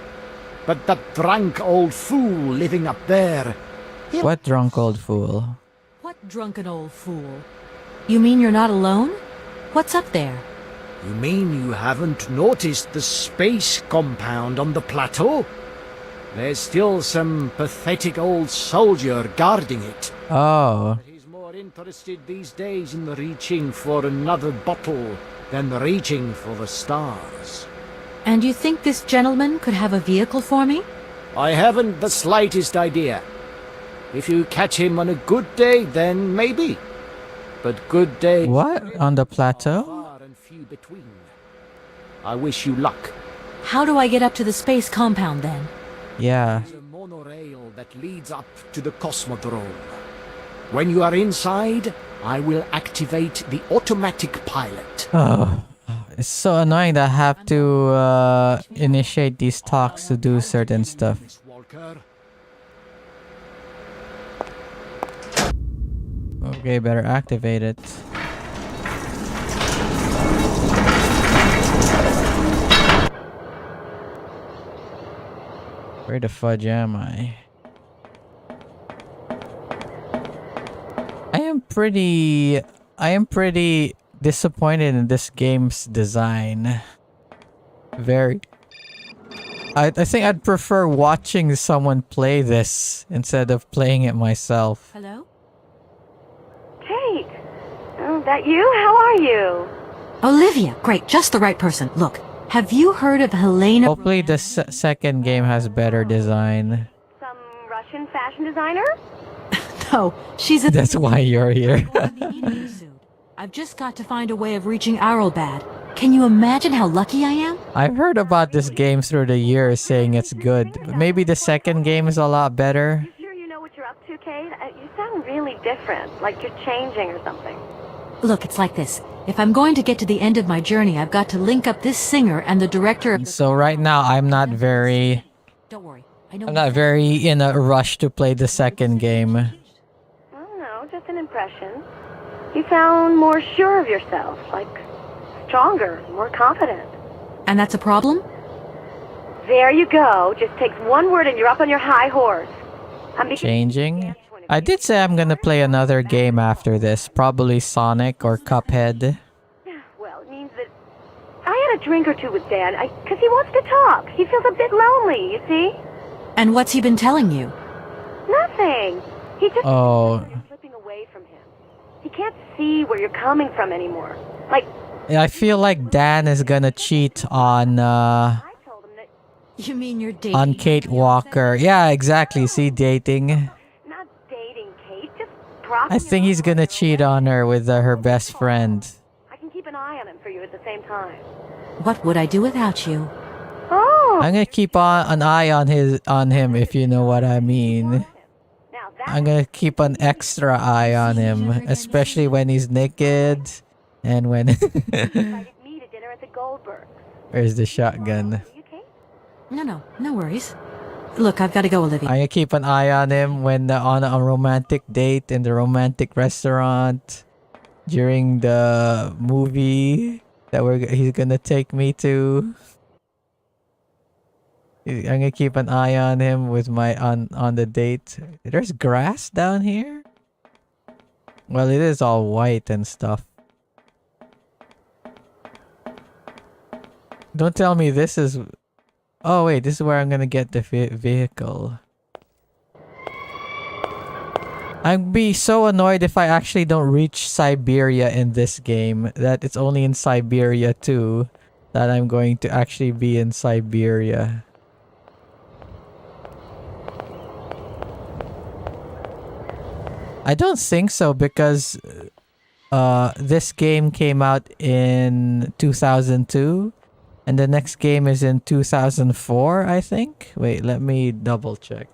S7: But that drunk old fool living up there...
S1: What drunk old fool?
S2: What drunken old fool? You mean you're not alone? What's up there?
S7: You mean you haven't noticed the space compound on the plateau? There's still some pathetic old soldier guarding it.
S1: Oh.
S7: But he's more interested these days in reaching for another bottle than reaching for the stars.
S2: And you think this gentleman could have a vehicle for me?
S7: I haven't the slightest idea. If you catch him on a good day, then maybe. But good days...
S1: What? On the plateau?
S7: Far and few between. I wish you luck.
S2: How do I get up to the space compound then?
S1: Yeah.
S7: There's a monorail that leads up to the Cosmodrome. When you are inside, I will activate the automatic pilot.
S1: Oh. It's so annoying that I have to initiate these talks to do certain stuff.
S7: Miss Walker.
S1: Okay, better activate it. Where the fudge am I? I am pretty disappointed in this game's design. Very. I think I'd prefer watching someone play this instead of playing it myself.
S2: Hello?
S4: Kate! Oh, that you? How are you?
S2: Olivia! Great, just the right person. Look, have you heard of Helena...
S1: Hopefully the second game has better design.
S4: Some Russian fashion designer?
S2: No, she's a
S1: That's why you're here.
S2: going to be eating me soon. I've just got to find a way of reaching Arlbad. Can you imagine how lucky I am?
S1: I've heard about this game through the years saying it's good. But maybe the second game is a lot better.
S4: You sure you know what you're up to, Kate? You sound really different, like you're changing or something.
S2: Look, it's like this. If I'm going to get to the end of my journey, I've got to link up this singer and the director of the...
S1: So right now I'm not very
S2: Don't worry. I know
S1: I'm not very in a rush to play the second game.
S4: I don't know, just an impression. You sound more sure of yourself, like stronger, more confident.
S2: And that's a problem?
S4: There you go. Just takes one word and you're up on your high horse.
S1: Changing? I did say I'm gonna play another game after this. Probably Sonic or Cuphead.
S4: Well, it means that I had a drink or two with Dan, because he wants to talk. He feels a bit lonely, you see?
S2: And what's he been telling you?
S4: Nothing. He just
S1: Oh,
S4: you're slipping away from him. He can't see where you're coming from anymore. Like,
S1: I feel like Dan is gonna cheat on
S4: I told him that
S2: You mean you're dating...
S1: on Kate Walker. Yeah, exactly. See, dating.
S4: not dating Kate, just
S1: I
S4: propping
S1: think
S4: him
S1: he's
S4: up
S1: gonna
S4: with
S1: cheat
S4: your
S1: on her with her best friend.
S4: I can keep an eye on him for you at the same time.
S2: What would I do without you?
S4: Oh!
S1: I'm gonna keep an eye on him if you know what I mean.
S4: Now that's
S1: I'm gonna keep an extra eye on him, especially when he's naked and when
S4: invited me to dinner at the Goldbergs.
S1: where's the shotgun.
S4: You, Kate?
S2: No worries. Look, I've got to go, Olivia.
S1: I'm gonna keep an eye on him when on a romantic date in the romantic restaurant during the movie that he's gonna take me to. I'm gonna keep an eye on him with my on the date. There's grass down here. Well, it is all white and stuff. Don't tell me this is... Oh wait, this is where I'm gonna get the vehicle. I'd be so annoyed if I actually don't reach Syberia in this game. That it's only in Syberia too. That I'm going to actually be in Syberia. I don't think so because this game came out in 2002 and the next game is in 2004, I think. Wait, let me double check.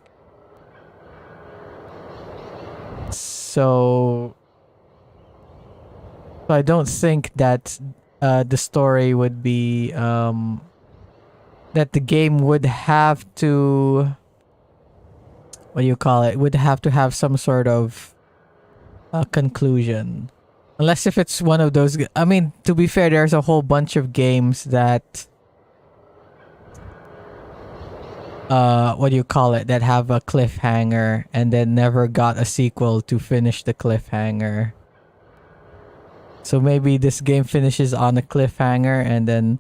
S1: So I don't think that the story would be that the game would have to, what do you call it? Would have to have some sort of conclusion. Unless if it's one of those... I mean, to be fair, there's a whole bunch of games that... what do you call it? That have a cliffhanger and then never got a sequel to finish the cliffhanger. So maybe this game finishes on a cliffhanger and then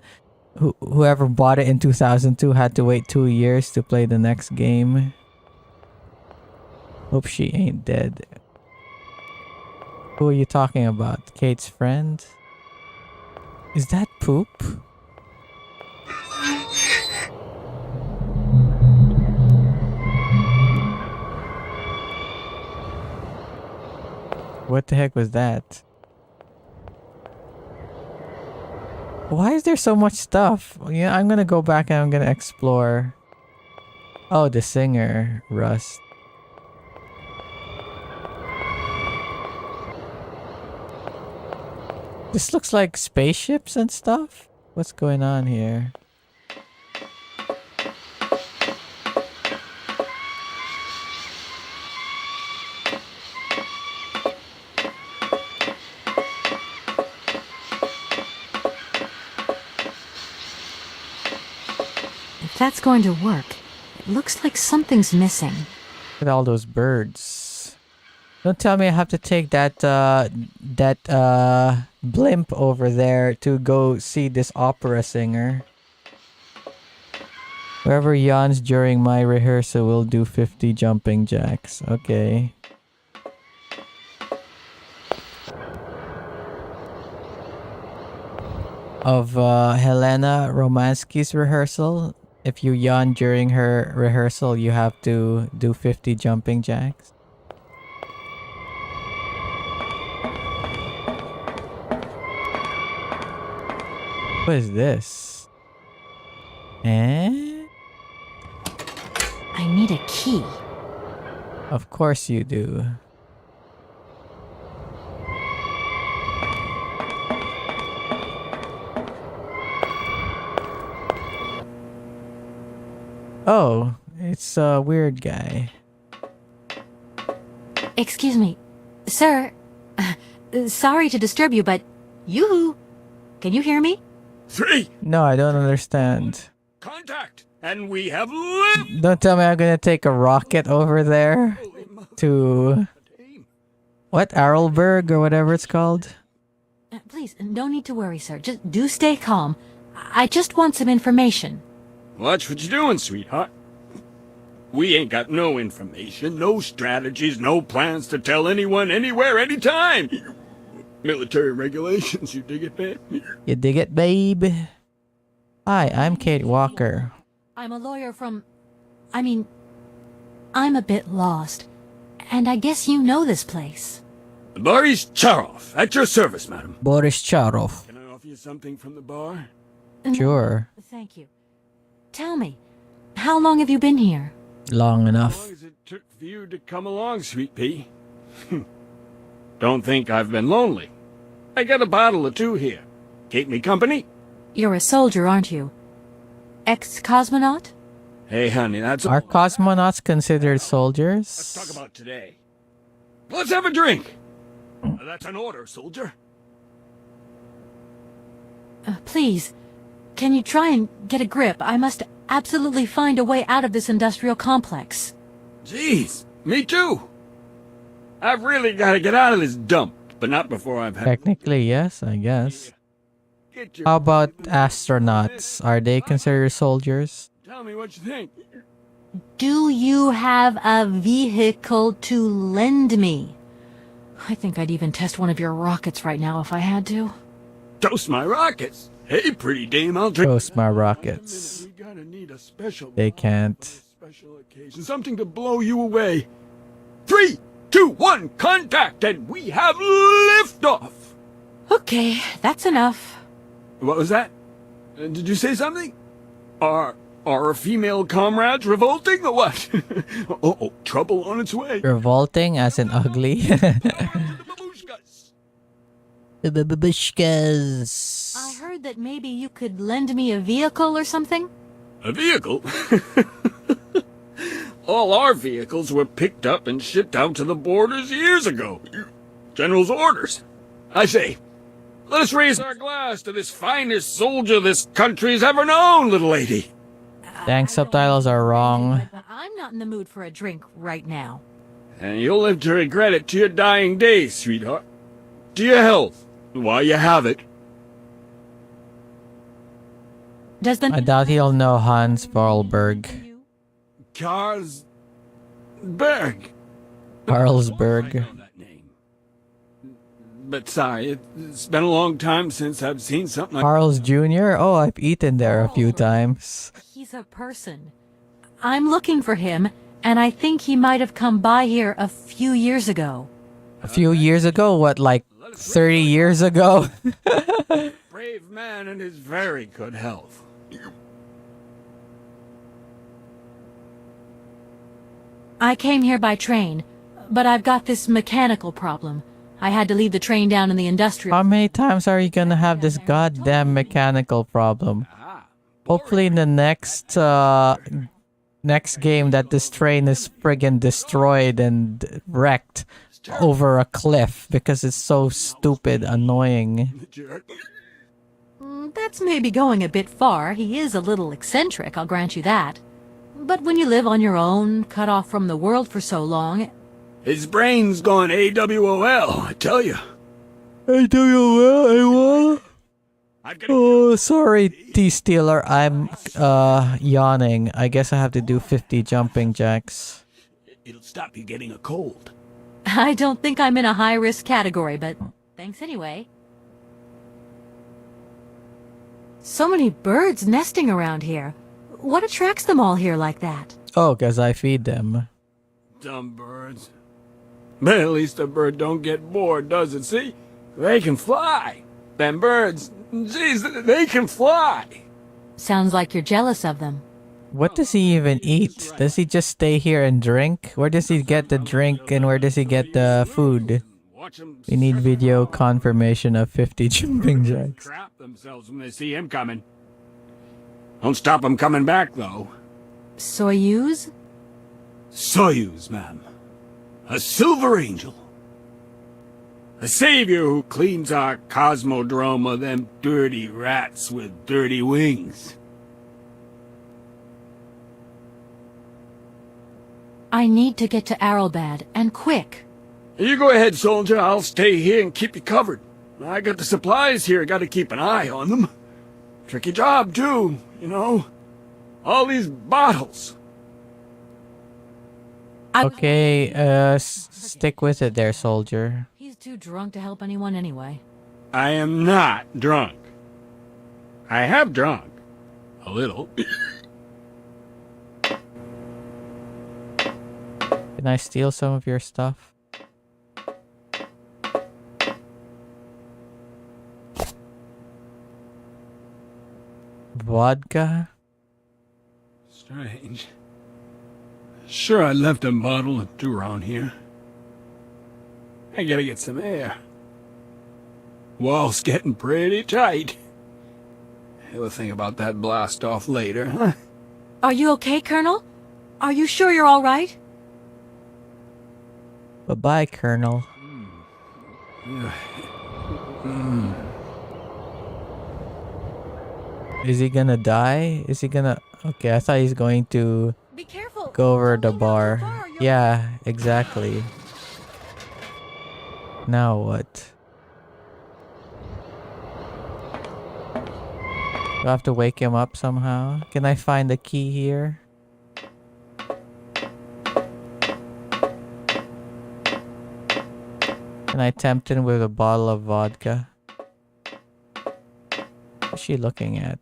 S1: whoever bought it in 2002 had to wait 2 years to play the next game. Hope she ain't dead. Who are you talking about? Kate's friend? Is that poop? What the heck was that? Why is there so much stuff? Yeah, I'm gonna go back and I'm gonna explore. Oh, the singer, Rust. This looks like spaceships and stuff. What's going on here?
S2: If that's going to work, it looks like something's missing.
S1: Look at all those birds. Don't tell me I have to take that blimp over there to go see this opera singer. Whoever yawns during my rehearsal will do 50 jumping jacks. Okay. Of Helena Romansky's rehearsal. if you yawn during her rehearsal, you have to do 50 jumping jacks. What is this? Eh?
S2: I need a key.
S1: Of course you do. Oh, it's a weird guy.
S2: Excuse me, sir. Sorry to disturb you, but yoo-hoo. Can you hear me?
S3: 3.
S1: No, I don't understand.
S3: Contact. And we have lived.
S1: Don't tell me I'm gonna take a rocket over there to what, Arlberg or whatever it's called.
S2: Please, no need to worry, sir. Just do stay calm. I just want some information.
S3: Watch what you're doing, sweetheart. We ain't got no information, no strategies, no plans to tell anyone, anywhere, anytime. Military regulations, you dig it, babe?
S1: You dig it, babe? Hi, I'm Kate Walker.
S2: I'm a lawyer from... I'm a bit lost. And I guess you know this place.
S3: Boris Charov, at your service, madam.
S1: Boris Charov.
S3: Can I offer you something from the bar?
S1: Sure.
S2: Thank you. Tell me, how long have you been here?
S1: Long
S3: As
S1: enough.
S3: long as it took for you to come along, sweet pea. Don't think I've been lonely. I got a bottle or two here. Keep me company?
S2: You're a soldier, aren't you? Ex-cosmonaut?
S3: Hey, honey, that's
S1: Are
S3: all.
S1: cosmonauts considered
S3: Let's
S1: soldiers?
S3: talk about today. Let's have a drink. That's an order, soldier.
S2: Please, can you try and get a grip? I must absolutely find a way out of this industrial complex.
S3: Jeez, me too. I've really got to get out of this dump, but not before I've had...
S1: Technically, yes, I guess.
S3: Get your...
S1: How about astronauts? Are they considered soldiers?
S3: Tell me what you think.
S2: Do you have a vehicle to lend me? I think I'd even test one of your rockets right now if I had to.
S3: Toast my rockets. Hey, pretty dame, I'll drink...
S1: Toast my rockets.
S3: We gotta need a special...
S1: They can't.
S3: Special occasion. Something to blow you away. 3, 2, 1, contact, and we have liftoff.
S2: Okay, that's enough.
S3: What was that? Did you say something? Are our female comrades revolting or what? Oh, trouble on its way.
S1: Revolting as in ugly.
S3: Babushkas.
S1: Babushkas.
S2: I heard that maybe you could lend me a vehicle or something?
S3: A vehicle? All our vehicles were picked up and shipped out to the borders years ago. General's orders. I say, let us raise our glass to this finest soldier this country's ever known, little lady.
S1: Dang, subtitles are wrong.
S2: I'm not in the mood for a drink right now.
S3: And you'll live to regret it to your dying days, sweetheart. To your health, while you have it.
S2: Does the...
S1: I doubt he'll know Hans Vorarlberg.
S3: Carlsberg.
S1: Carlsberg.
S3: I know that name. But sorry, it's been a long time since I've seen something like...
S1: Carl's Jr.? Oh, I've eaten there a few times.
S2: He's a person. I'm looking for him, and I think he might have come by here a few years ago.
S1: A few years ago? What, like 30 years ago?
S3: Brave man in his very good health.
S2: I came here by train, but I've got this mechanical problem. I had to leave the train down in the industrial...
S1: How many times are you gonna have this goddamn mechanical problem? Hopefully in the next game that this train is friggin' destroyed and wrecked over a cliff because it's so stupid annoying.
S2: That's maybe going a bit far. He is a little eccentric, I'll grant you that. But when you live on your own, cut off from the world for so long...
S3: His brain's gone AWOL, I tell you.
S1: AWOL?
S3: I've got
S1: Oh, sorry, T-Stealer. I'm yawning. I guess I have to do 50 jumping jacks.
S3: It'll stop you getting a cold.
S2: I don't think I'm in a high-risk category, but thanks anyway. So many birds nesting around here. What attracts them all here like that?
S1: Oh, because I feed them.
S9: Dumb birds. But at least a bird don't get bored, does it? See? They can fly. Them birds, jeez, they can fly.
S2: Sounds like you're jealous of them.
S1: What does he even eat? Does he just stay here and drink? Where does he get the drink and where does he get the food? We need video confirmation of 50 jumping jacks.
S9: Crap themselves when they see him coming. Don't stop him coming back, though.
S2: Soyuz?
S9: Soyuz, ma'am. A silver angel. A savior who cleans our cosmodrome of them dirty rats with dirty wings.
S2: I need to get to Arrowbad, and quick.
S9: You go ahead, soldier. I'll stay here and keep you covered. I got the supplies here. Got to keep an eye on them. Tricky job, too, you know. All these bottles.
S1: Okay, stick with it there, soldier.
S2: He's too drunk to help anyone anyway.
S9: I am not drunk. I have drunk. A little.
S1: Can I steal some of your stuff? Vodka?
S9: Strange. Sure, I left a bottle or two around here. I gotta get some air. Wall's getting pretty tight. We'll think about that blast off later, huh?
S2: Are you okay, Colonel? Are you sure you're all right?
S1: Bye-bye, Colonel. Is he gonna die? Is he gonna... Okay, I thought he's going to
S2: Be careful.
S1: go over the
S2: Don't go down too
S1: bar.
S2: far, you'll-
S1: Yeah, exactly. Now what? Do I have to wake him up somehow? Can I find the key here? Can I tempt him with a bottle of vodka? What's she looking at?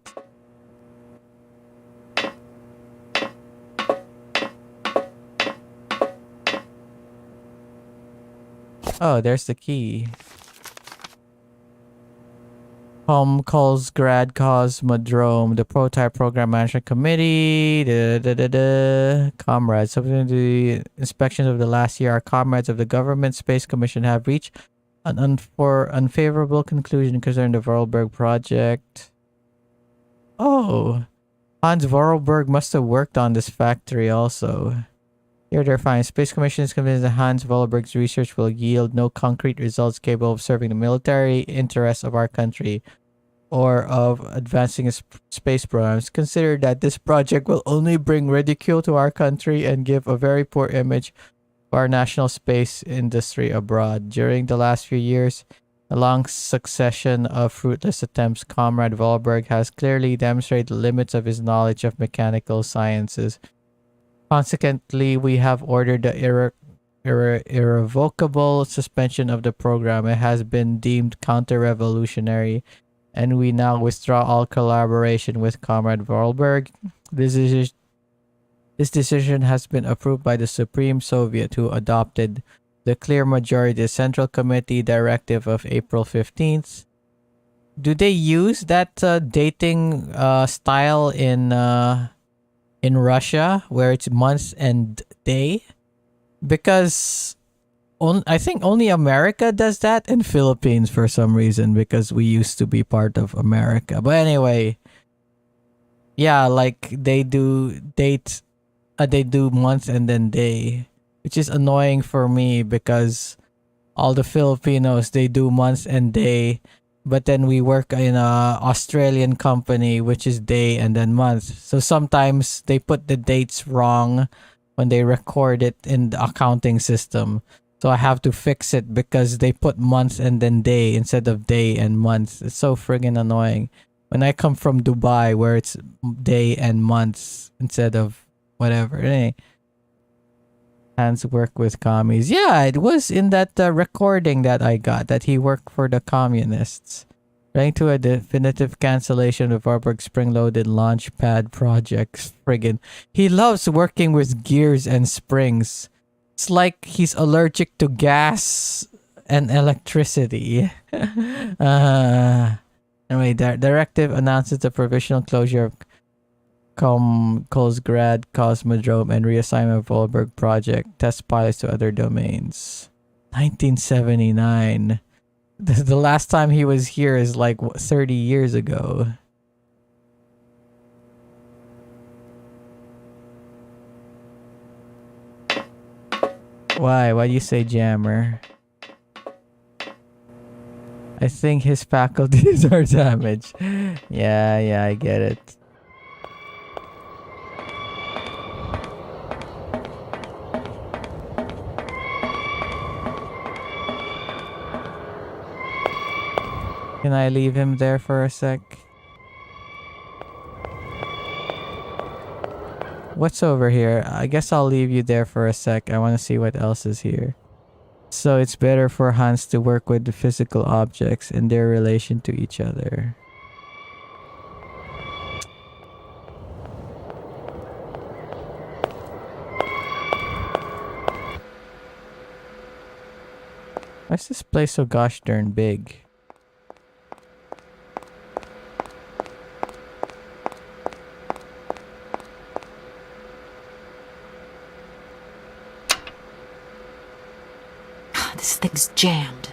S1: Oh, there's the key. Kolsgrad Cosmodrome, the Prototype Program Management Committee, comrades. Subsequent to the inspections of the last year, our comrades of the Government Space Commission have reached an unfavorable conclusion concerning the Vorarlberg project. Oh, Hans Vorarlberg must have worked on this factory also. Here they're finding Space Commission is convinced that Hans Vorarlberg's research will yield no concrete results capable of serving the military interests of our country or of advancing its space programs. Consider that this project will only bring ridicule to our country and give a very poor image of our national space industry abroad. During the last few years, a long succession of fruitless attempts, Comrade Vorarlberg has clearly demonstrated the limits of his knowledge of mechanical sciences. Consequently, we have ordered the irrevocable suspension of the program. It has been deemed counter-revolutionary, and we now withdraw all collaboration with Comrade Vorarlberg. This decision has been approved by the Supreme Soviet, who adopted the clear majority the Central Committee Directive of April 15th. Do they use that dating style in Russia, where it's months and day? Because I think only America does that, and Philippines for some reason, because we used to be part of America. But anyway, yeah, like they do dates, they do months and then day, which is annoying for me because all the Filipinos, they do months and day. But then we work in a Australian company, which is day and then month. So sometimes they put the dates wrong when they record it in the accounting system. So I have to fix it because they put months and then day instead of day and months. It's so friggin' annoying. When I come from Dubai, where it's day and months instead of whatever. Anyway. Hans work with commies. Yeah, it was in that recording that I got that he worked for the communists. Trying to a definitive cancellation of Warburg spring-loaded launch pad projects. Friggin'. He loves working with gears and springs. It's like he's allergic to gas and electricity. Anyway, directive announces the provisional closure of Kolsgrad Cosmodrome and reassignment of Volberg project test pilots to other domains. 1979. The last time he was here is like 30 years ago. Why? Why do you say jammer? I think his faculties are damaged. Yeah, I get it. Can I leave him there for a sec? What's over here? I guess I'll leave you there for a sec. I want to see what else is here. So it's better for Hans to work with the physical objects and their relation to each other. Why is this place so gosh darn big?
S5: This thing's jammed.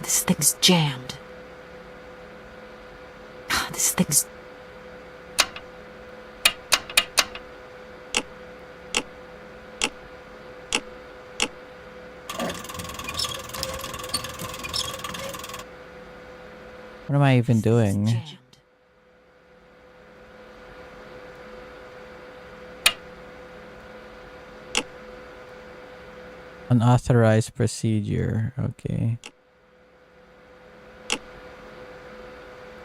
S5: This thing's jammed. This thing's...
S1: What am I even doing? Unauthorized procedure. Okay.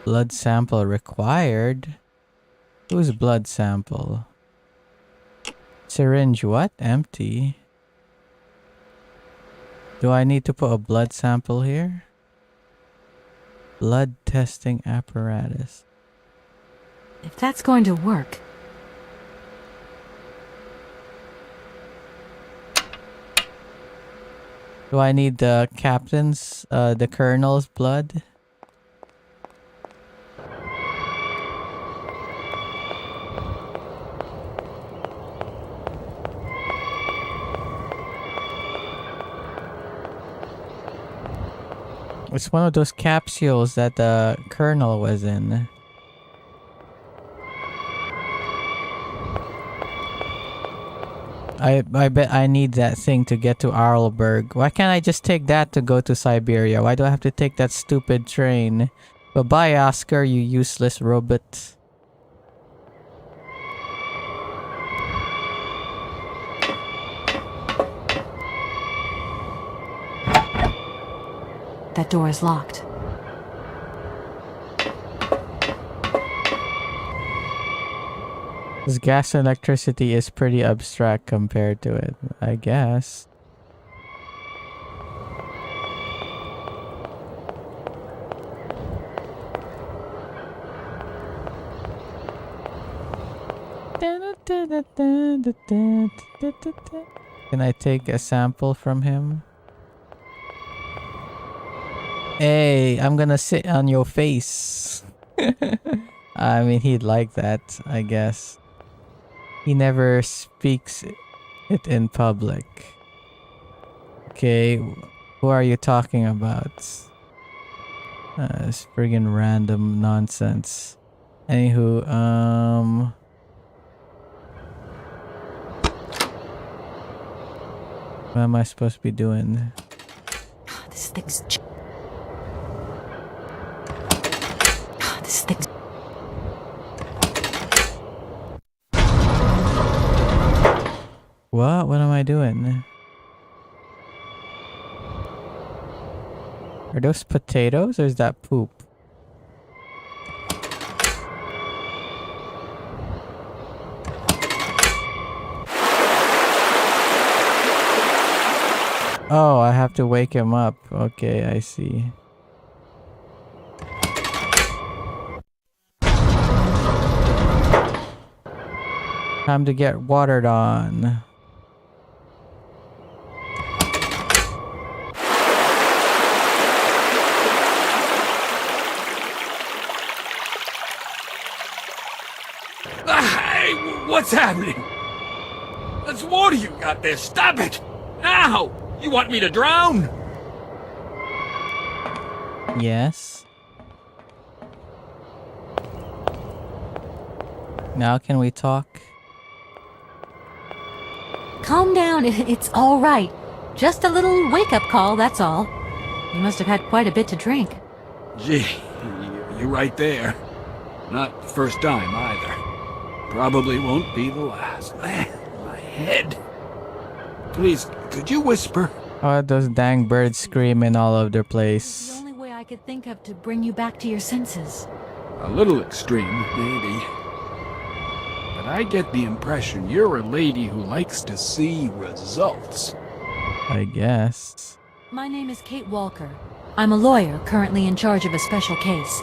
S1: Blood sample required? Whose blood sample? Syringe what? Empty. Do I need to put a blood sample here? Blood testing apparatus.
S2: If that's going to work.
S1: Do I need the captain's, the colonel's blood? It's one of those capsules that the colonel was in. I bet I need that thing to get to Arlberg. Why can't I just take that to go to Syberia? Why do I have to take that stupid train? Bye-bye, Oscar, you useless robot.
S2: That door is locked.
S1: This gas and electricity is pretty abstract compared to it, I guess. Can I take a sample from him? Hey, I'm gonna sit on your face. I mean, he'd like that, I guess. He never speaks it in public. Okay, who are you talking about? This friggin' random nonsense. Anywho, what am I supposed to be doing?
S5: This thing's... This thing's...
S1: What? What am I doing? Are those potatoes or is that poop? Oh, I have to wake him up. Okay, I see. Time to get watered on.
S9: Hey, what's happening? That's water you got there. Stop it! Ow! You want me to drown?
S1: Yes. Now can we talk?
S2: Calm down, it's all right. Just a little wake-up call, that's all. You must have had quite a bit to drink.
S9: Gee, you're right there. Not the first time either. Probably won't be the last. My head. Please, could you whisper?
S1: Oh, those dang birds screaming all over the
S2: The
S1: place.
S2: only way I could think of to bring you back to your senses.
S9: A little extreme, maybe. But I get the impression you're a lady who likes to see results.
S1: I guess.
S2: My name is Kate Walker. I'm a lawyer currently in charge of a special case.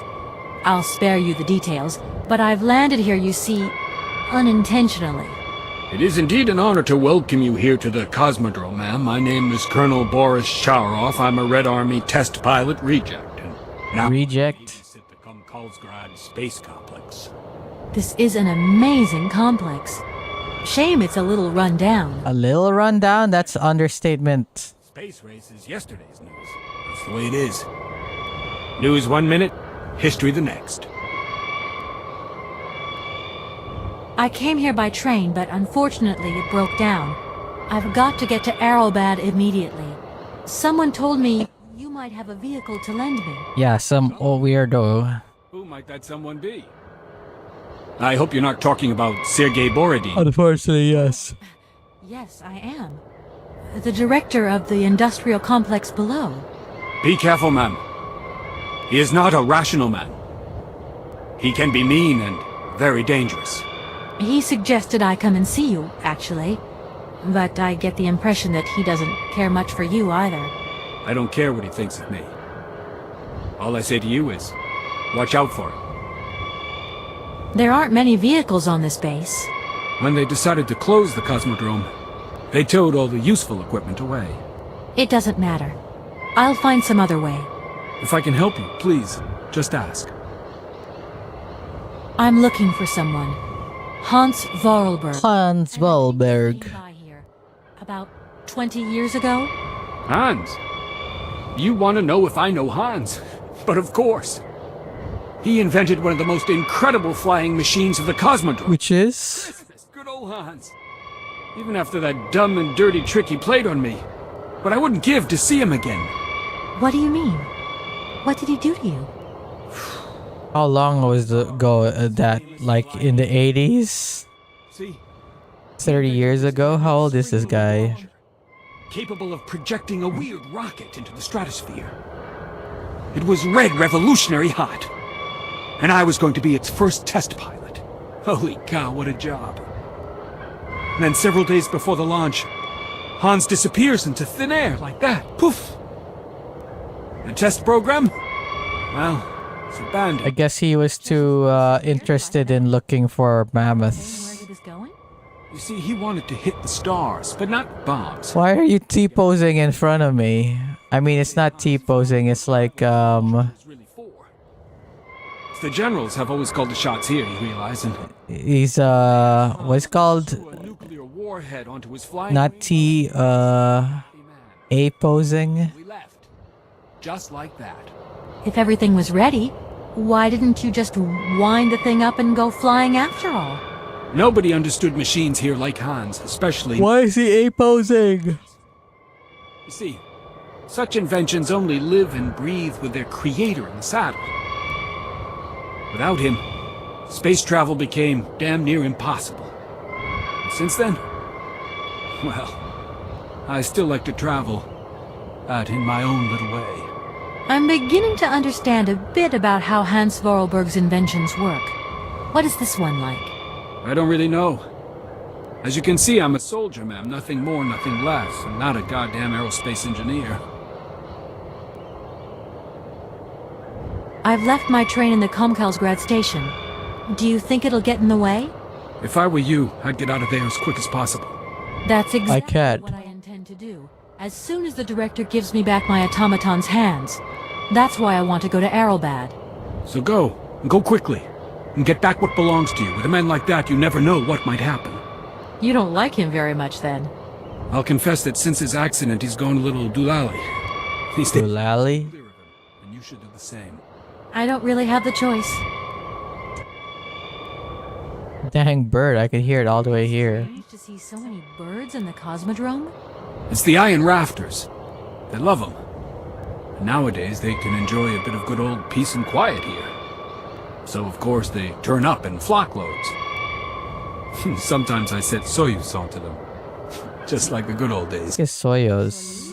S2: I'll spare you the details, but I've landed here, you see, unintentionally.
S9: It is indeed an honor to welcome you here to the Cosmodrome, ma'am. My name is Colonel Boris Sharoff. I'm a Red Army test pilot reject. And now
S1: Reject?
S9: at the Komkalsgrad Space Complex.
S2: This is an amazing complex. Shame it's a little run down.
S1: A little rundown? That's understatement.
S9: Space race is yesterday's news. That's the way it is. News 1 minute, history the next.
S2: I came here by train, but unfortunately it broke down. I've got to get to Arrowbad immediately. Someone told me you might have a vehicle to lend me.
S1: Yeah, some old weirdo.
S9: Who might that someone be? I hope you're not talking about Sergei Borodin.
S1: Unfortunately, yes.
S2: Yes, I am. The director of the industrial complex below.
S9: Be careful, ma'am. He is not a rational man. He can be mean and very dangerous.
S2: He suggested I come and see you, actually. But I get the impression that he doesn't care much for you either.
S9: I don't care what he thinks of me. All I say to you is, watch out for him.
S2: There aren't many vehicles on this base.
S9: When they decided to close the Cosmodrome, they towed all the useful equipment away.
S2: It doesn't matter. I'll find some other way.
S9: If I can help you, please, just ask.
S2: I'm looking for someone. Hans Vorarlberg.
S1: Hans Wahlberg.
S2: Came by here about 20 years ago.
S9: Hans? You want to know if I know Hans? But of course. He invented one of the most incredible flying machines of the Cosmodrome.
S1: Which is?
S9: Good old Hans. Even after that dumb and dirty trick he played on me. But I wouldn't give to see him again.
S2: What do you mean? What did he do to you?
S1: How long was ago that? Like in the 80s?
S9: See?
S1: 30 years ago? How old is this guy?
S9: Capable of projecting a weird rocket into the stratosphere. It was red revolutionary hot. And I was going to be its first test pilot. Holy cow, what a job. And then several days before the launch, Hans disappears into thin air like that. Poof! The test program? Well, it's abandoned.
S1: I guess he was too interested in looking for mammoths.
S2: Where is this going?
S9: You see, he wanted to hit the stars, but not bombs.
S1: Why are you T-posing in front of me? I mean, it's not T-posing, it's like,
S9: It's really for. The generals have always called the shots here, you realize, and
S1: he's, what's it called?
S9: a nuclear warhead onto his flying
S1: Not
S9: wing.
S1: T, A-posing?
S9: We left. Just like that.
S2: If everything was ready, why didn't you just wind the thing up and go flying after all?
S9: Nobody understood machines here like Hans, especially...
S1: Why is he A-posing?
S9: You see, such inventions only live and breathe with their creator in the saddle. Without him, space travel became damn near impossible. And since then, well, I still like to travel, but in my own little way.
S2: I'm beginning to understand a bit about how Hans Vorarlberg's inventions work. What is this one like?
S9: I don't really know. As you can see, I'm a soldier, ma'am. Nothing more, nothing less. I'm not a goddamn aerospace engineer.
S2: I've left my train in the Komkalsgrad station. Do you think it'll get in the way?
S9: If I were you, I'd get out of there as quick as possible.
S2: That's exactly
S1: can't.
S2: what I intend to do. As soon as the director gives me back my automaton's hands. That's why I want to go to Arrelbad.
S9: So go, and go quickly. And get back what belongs to you. With a man like that, you never know what might happen.
S2: You don't like him very much then.
S9: I'll confess that since his accident, he's gone a little doolally. He's
S1: Doolally?
S9: clear of him, and you should do the same.
S2: I don't really have the choice.
S1: Dang bird, I could hear it all the way here.
S2: Strange to see so many birds in the Cosmodrome.
S9: It's the iron rafters. They love them. And nowadays, they can enjoy a bit of good old peace and quiet here. So, of course, they turn up in flockloads. Sometimes I set Soyuz onto them. Just like the good old days.
S1: It's Soyuz.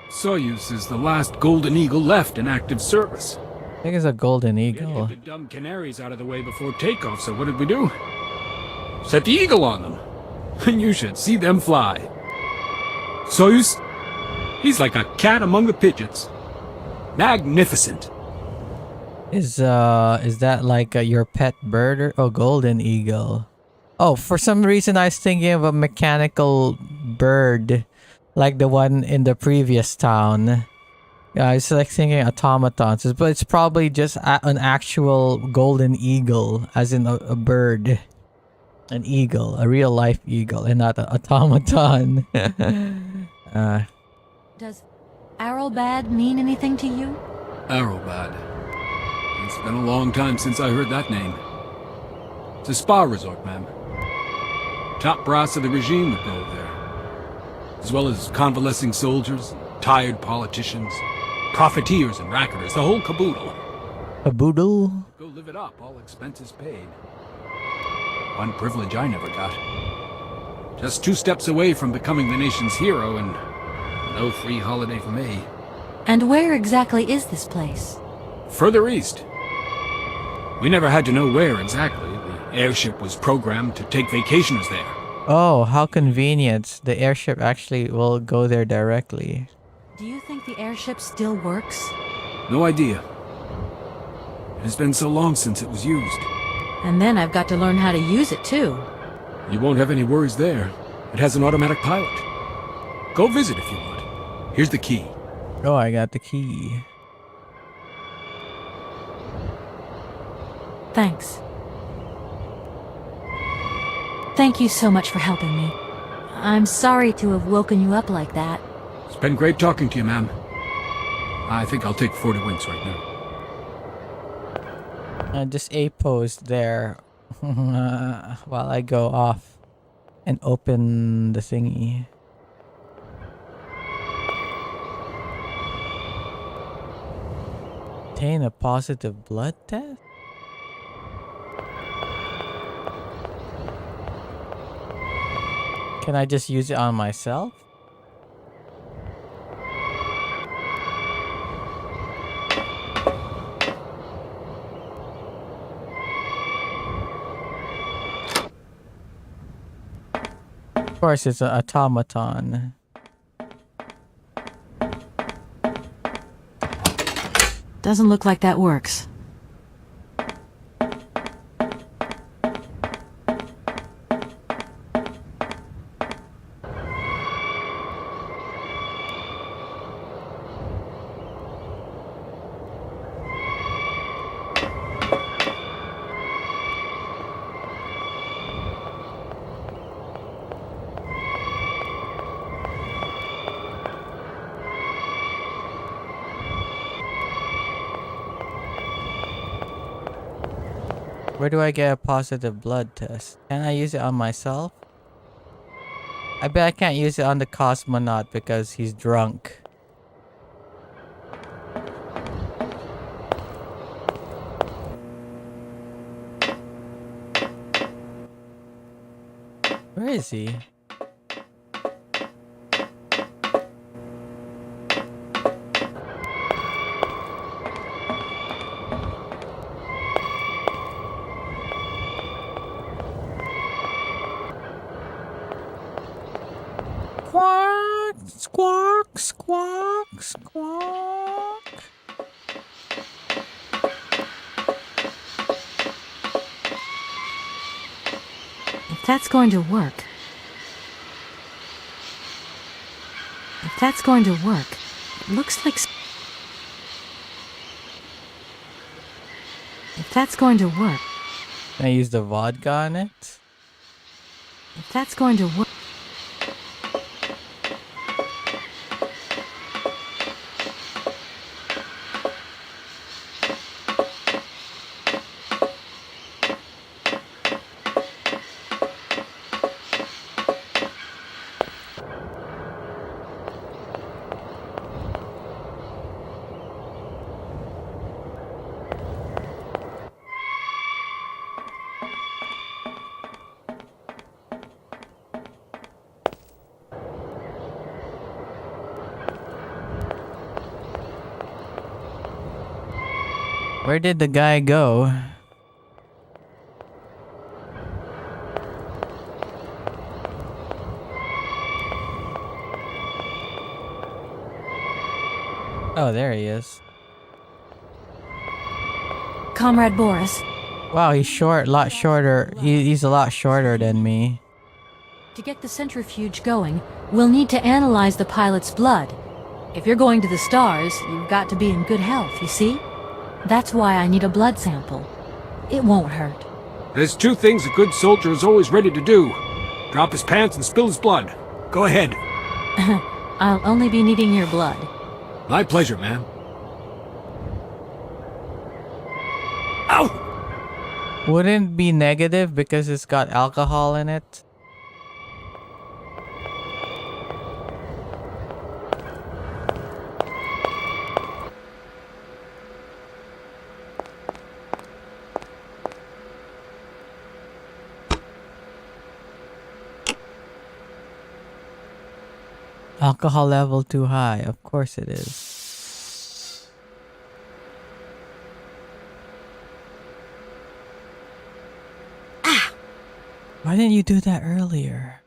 S9: Soyuz is the last Golden Eagle left in active service.
S1: I think it's a golden
S9: We had to
S1: eagle.
S9: get the dumb canaries out of the way before takeoff, so what did we do? Set the eagle on them. And you should see them fly. Soyuz, he's like a cat among the pigeons. Magnificent.
S1: Is that like your pet bird or golden eagle? Oh, for some reason I was thinking of a mechanical bird, like the one in the previous town. Yeah, I was like thinking automatons, but it's probably just an actual golden eagle, as in a bird, an eagle, a real life eagle, and not an automaton.
S2: Does Arrelbad mean anything to you?
S9: Arrowbad. It's been a long time since I heard that name. It's a spa resort, ma'am. Top brass of the regime would go there. As well as convalescing soldiers, tired politicians, profiteers and racketers, the whole caboodle.
S1: A boodle?
S9: Go live it up, all expenses paid. One privilege I never got. Just 2 steps away from becoming the nation's hero, and no free holiday for me.
S2: And where exactly is this place?
S9: Further east. We never had to know where exactly. The airship was programmed to take vacationers there.
S1: Oh, how convenient. The airship actually will go there directly.
S2: Do you think the airship still works?
S9: No idea. It has been so long since it was used.
S2: And then I've got to learn how to use it too.
S9: You won't have any worries there. It has an automatic pilot. Go visit if you want. Here's the key.
S1: Oh, I got the key.
S2: Thanks. Thank you so much for helping me. I'm sorry to have woken you up like that.
S9: It's been great talking to you, ma'am. I think I'll take 40 winks right now.
S1: Just a pose there while I go off and open the thingy. Obtain a positive blood test? Can I just use it on myself? Of course, it's an automaton.
S2: Doesn't look like that works.
S1: Where do I get a positive blood test? Can I use it on myself? I bet I can't use it on the cosmonaut because he's drunk. Where is he? Squawk, squawk, squawk, squawk.
S2: If that's going to work... If that's going to work, it looks like... If that's going to work...
S1: Can I use the vodka on it?
S2: If that's going to work...
S1: Where did the guy go? Oh, there he is.
S2: Comrade Boris,
S1: Wow, he's short, lot shorter. He's a lot shorter than me.
S2: to get the centrifuge going, we'll need to analyze the pilot's blood. If you're going to the stars, you've got to be in good health, you see? That's why I need a blood sample. It won't hurt.
S9: There's two things a good soldier is always ready to do. Drop his pants and spill his blood. Go ahead.
S2: I'll only be needing your blood.
S9: My pleasure, ma'am. Ow!
S1: Wouldn't it be negative because it's got alcohol in it? Alcohol level too high. Of course it is. Why didn't you do that earlier?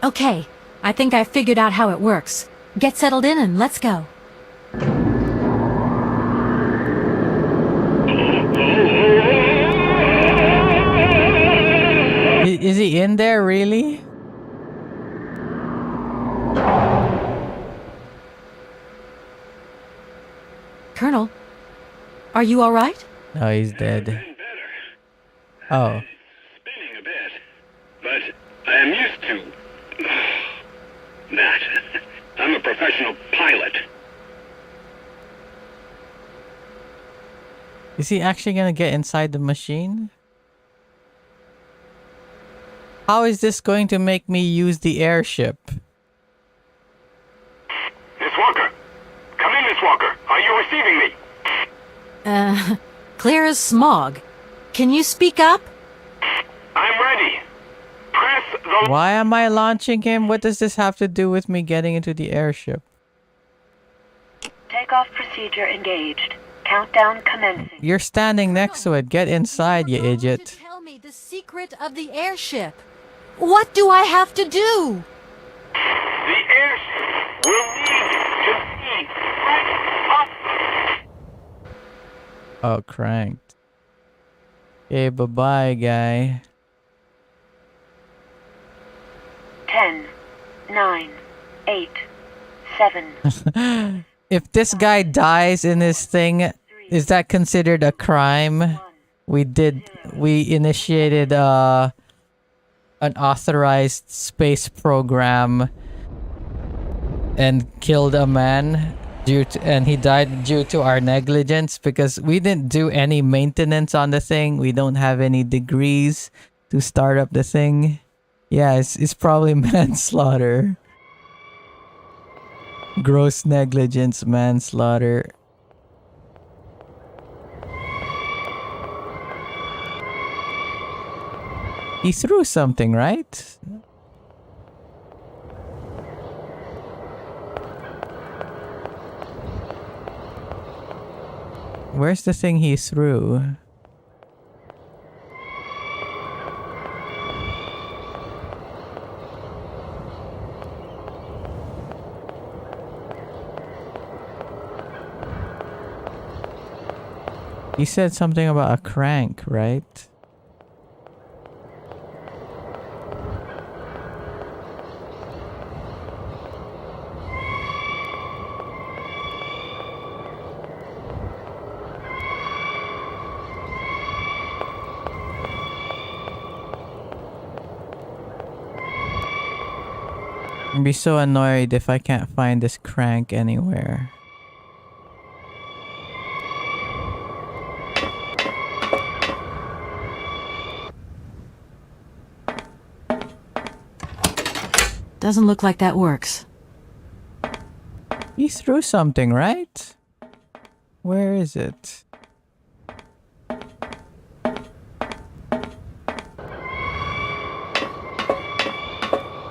S2: Okay, I think I figured out how it works. Get settled in and let's go.
S1: Is he in there really?
S2: Colonel, are you all right?
S1: No, he's dead. Oh.
S10: Spinning a bit, but I am used to that. I'm a professional pilot.
S1: Is he actually gonna get inside the machine? How is this going to make me use the airship?
S10: Miss Walker! Come in, Miss Walker! Are you receiving me?
S2: Clear as smog. Can you speak up?
S10: I'm ready. Press the...
S1: Why am I launching him? What does this have to do with me getting into the airship?
S4: Takeoff procedure engaged. Countdown commencing.
S1: You're standing next to it. Get inside, you
S2: You're going
S1: idiot.
S2: to tell me the secret of the airship. What do I have to do?
S10: The airship will need to be cranked up.
S1: Oh, cranked. Okay, bye-bye, guy.
S4: 10, 9, 8, 7.
S1: If this guy dies in this thing, is that considered a crime? We initiated an authorized space program and killed a man and he died due to our negligence because we didn't do any maintenance on the thing. We don't have any degrees to start up the thing. Yeah, it's probably manslaughter. Gross negligence, manslaughter. He threw something, right? Where's the thing he threw? He said something about a crank, right? I'd be so annoyed if I can't find this crank anywhere.
S2: Doesn't look like that works.
S1: He threw something, right? Where is it?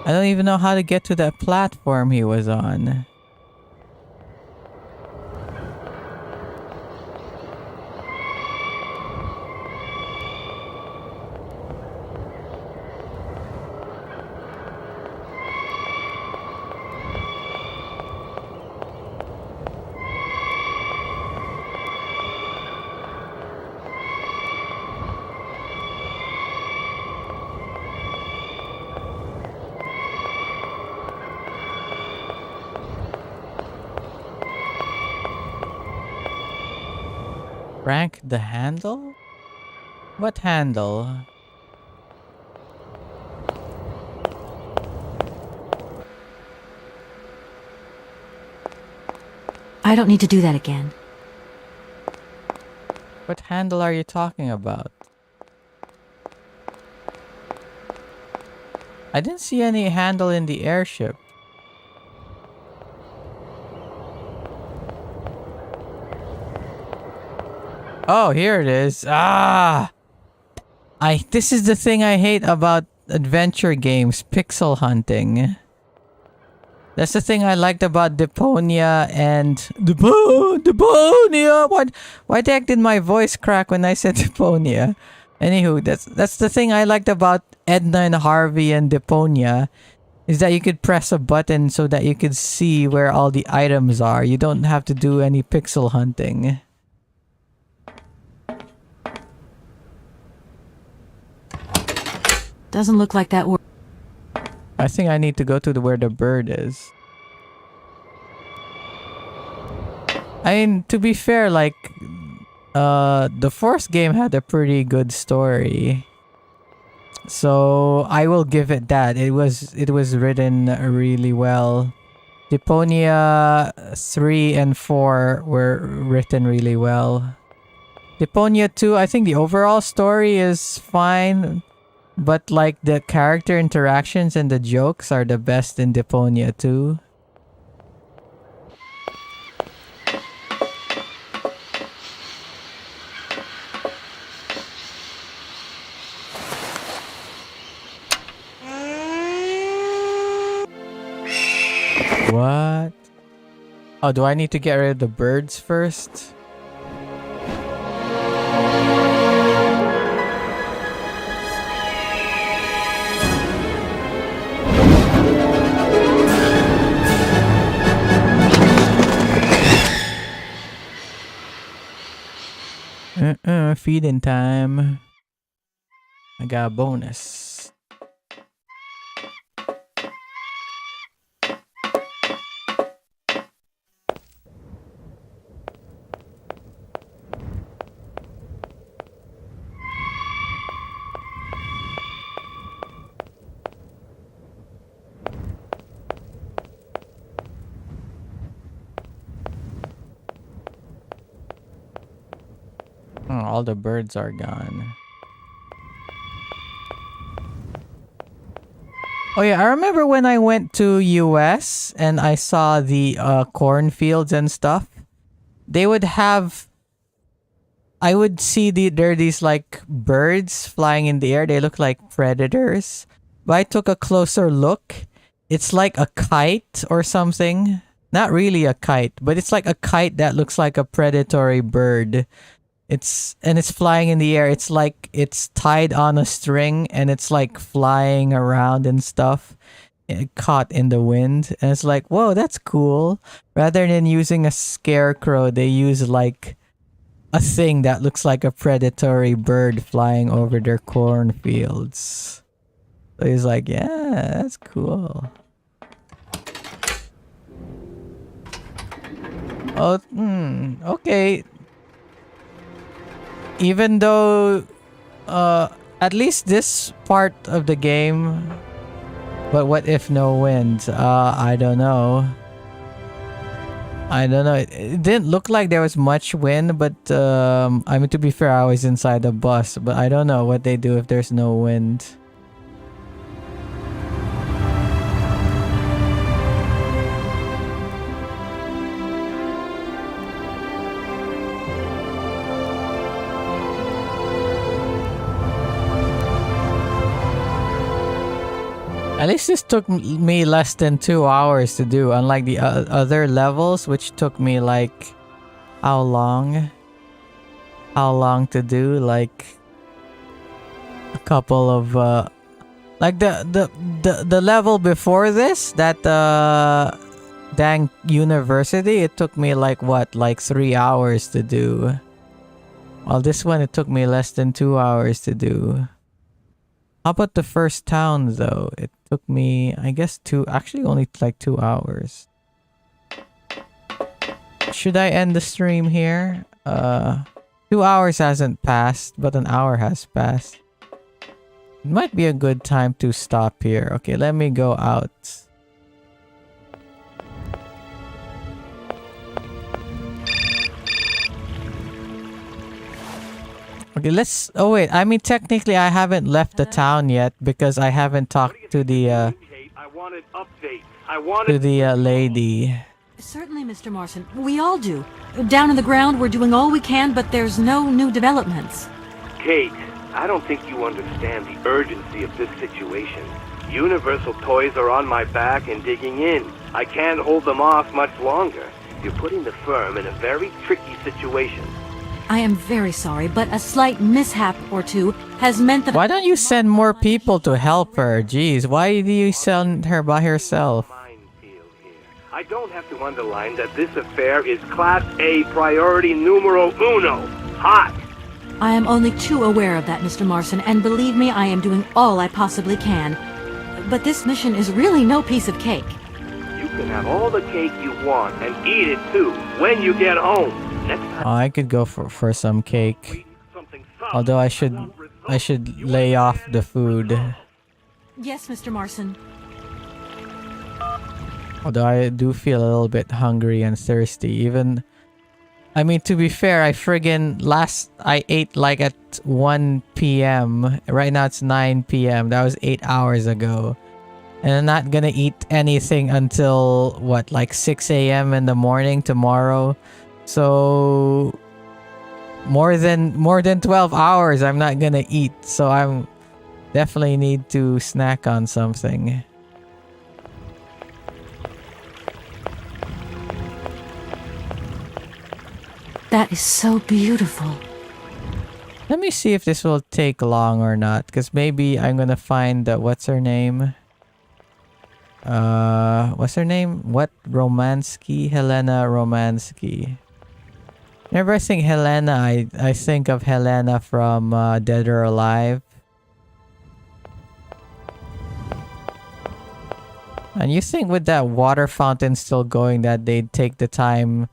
S1: I don't even know how to get to that platform he was on. Crank the handle? What handle?
S2: I don't need to do that again.
S1: What handle are you talking about? I didn't see any handle in the airship. Oh, here it is. Ah! This is the thing I hate about adventure games, pixel hunting. That's the thing I liked about Deponia and... Deponia! Why the heck did my voice crack when I said Deponia? Anywho, that's the thing I liked about Edna and Harvey and Deponia. Is that you could press a button so that you could see where all the items are. You don't have to do any pixel hunting.
S2: Doesn't look like that works.
S1: I think I need to go to where the bird is. I mean, to be fair, like, the first game had a pretty good story. So I will give it that. It was written really well. Deponia 3 and 4 were written really well. Deponia 2, I think the overall story is fine. But like the character interactions and the jokes are the best in Deponia 2. What? Oh, do I need to get rid of the birds first? Feeding time. I got a bonus. Oh, all the birds are gone. Oh yeah, I remember when I went to US and I saw the cornfields and stuff. They would have I would see there are these like birds flying in the air. They look like predators. But I took a closer look. It's like a kite or something. Not really a kite, but it's like a kite that looks like a predatory bird. It's flying in the air. It's like it's tied on a string and it's like flying around and stuff. Caught in the wind. And it's like, whoa, that's cool. Rather than using a scarecrow, they use like a thing that looks like a predatory bird flying over their cornfields. So he's like, yeah, that's cool. Oh, okay. Even though, at least this part of the game, but what if no wind? I don't know. It didn't look like there was much wind, but I mean, to be fair, I was inside the bus, but I don't know what they do if there's no wind. At least this took me less than 2 hours to do, unlike the other levels, which took me like how long? How long to do? Like a couple of like the level before this, that dang university, it took me like what, like 3 hours to do. While this one, it took me less than 2 hours to do. How about the first town though? It took me, I guess, only like 2 hours. Should I end the stream here? 2 hours hasn't passed, but an hour has passed. It might be a good time to stop here. Okay, let me go out. Okay, let's... Oh, wait. I mean, technically, I haven't left the town yet because I haven't talked to the, lady.
S2: Certainly, Mr. Marson. We all do. Down on the ground, we're doing all we can, but there's no new developments.
S10: Kate, I don't think you understand the urgency of this situation. Universal toys are on my back and digging in. I can't hold them off much longer. You're putting the firm in a very tricky situation.
S2: I am very sorry, but a slight mishap or two has meant that...
S1: Why don't you send more people to help her? Jeez, why do you send her by herself?
S10: I don't have to underline that this affair is Class A priority numero uno. Hot!
S2: I am only too aware of that, Mr. Marson, and believe me, I am doing all I possibly can. But this mission is really no piece of cake.
S10: You can have all the cake you want and eat it too when you get home.
S1: Oh, I could go for some cake. Although I should lay off the food.
S2: Yes, Mr. Marson.
S1: Although I do feel a little bit hungry and thirsty. Even, I mean, to be fair, I ate like at 1 p.m. Right now it's 9 p.m. That was 8 hours ago. And I'm not gonna eat anything until, what, like 6 a.m. in the morning tomorrow. So more than 12 hours I'm not gonna eat, so I'm definitely need to snack on something.
S2: That is so beautiful.
S1: Let me see if this will take long or not, because maybe I'm gonna find what's her name? What's her name? What Romansky? Helena Romansky. Whenever I think Helena, I think of Helena from Dead or Alive. And you think with that water fountain still going that they'd take the time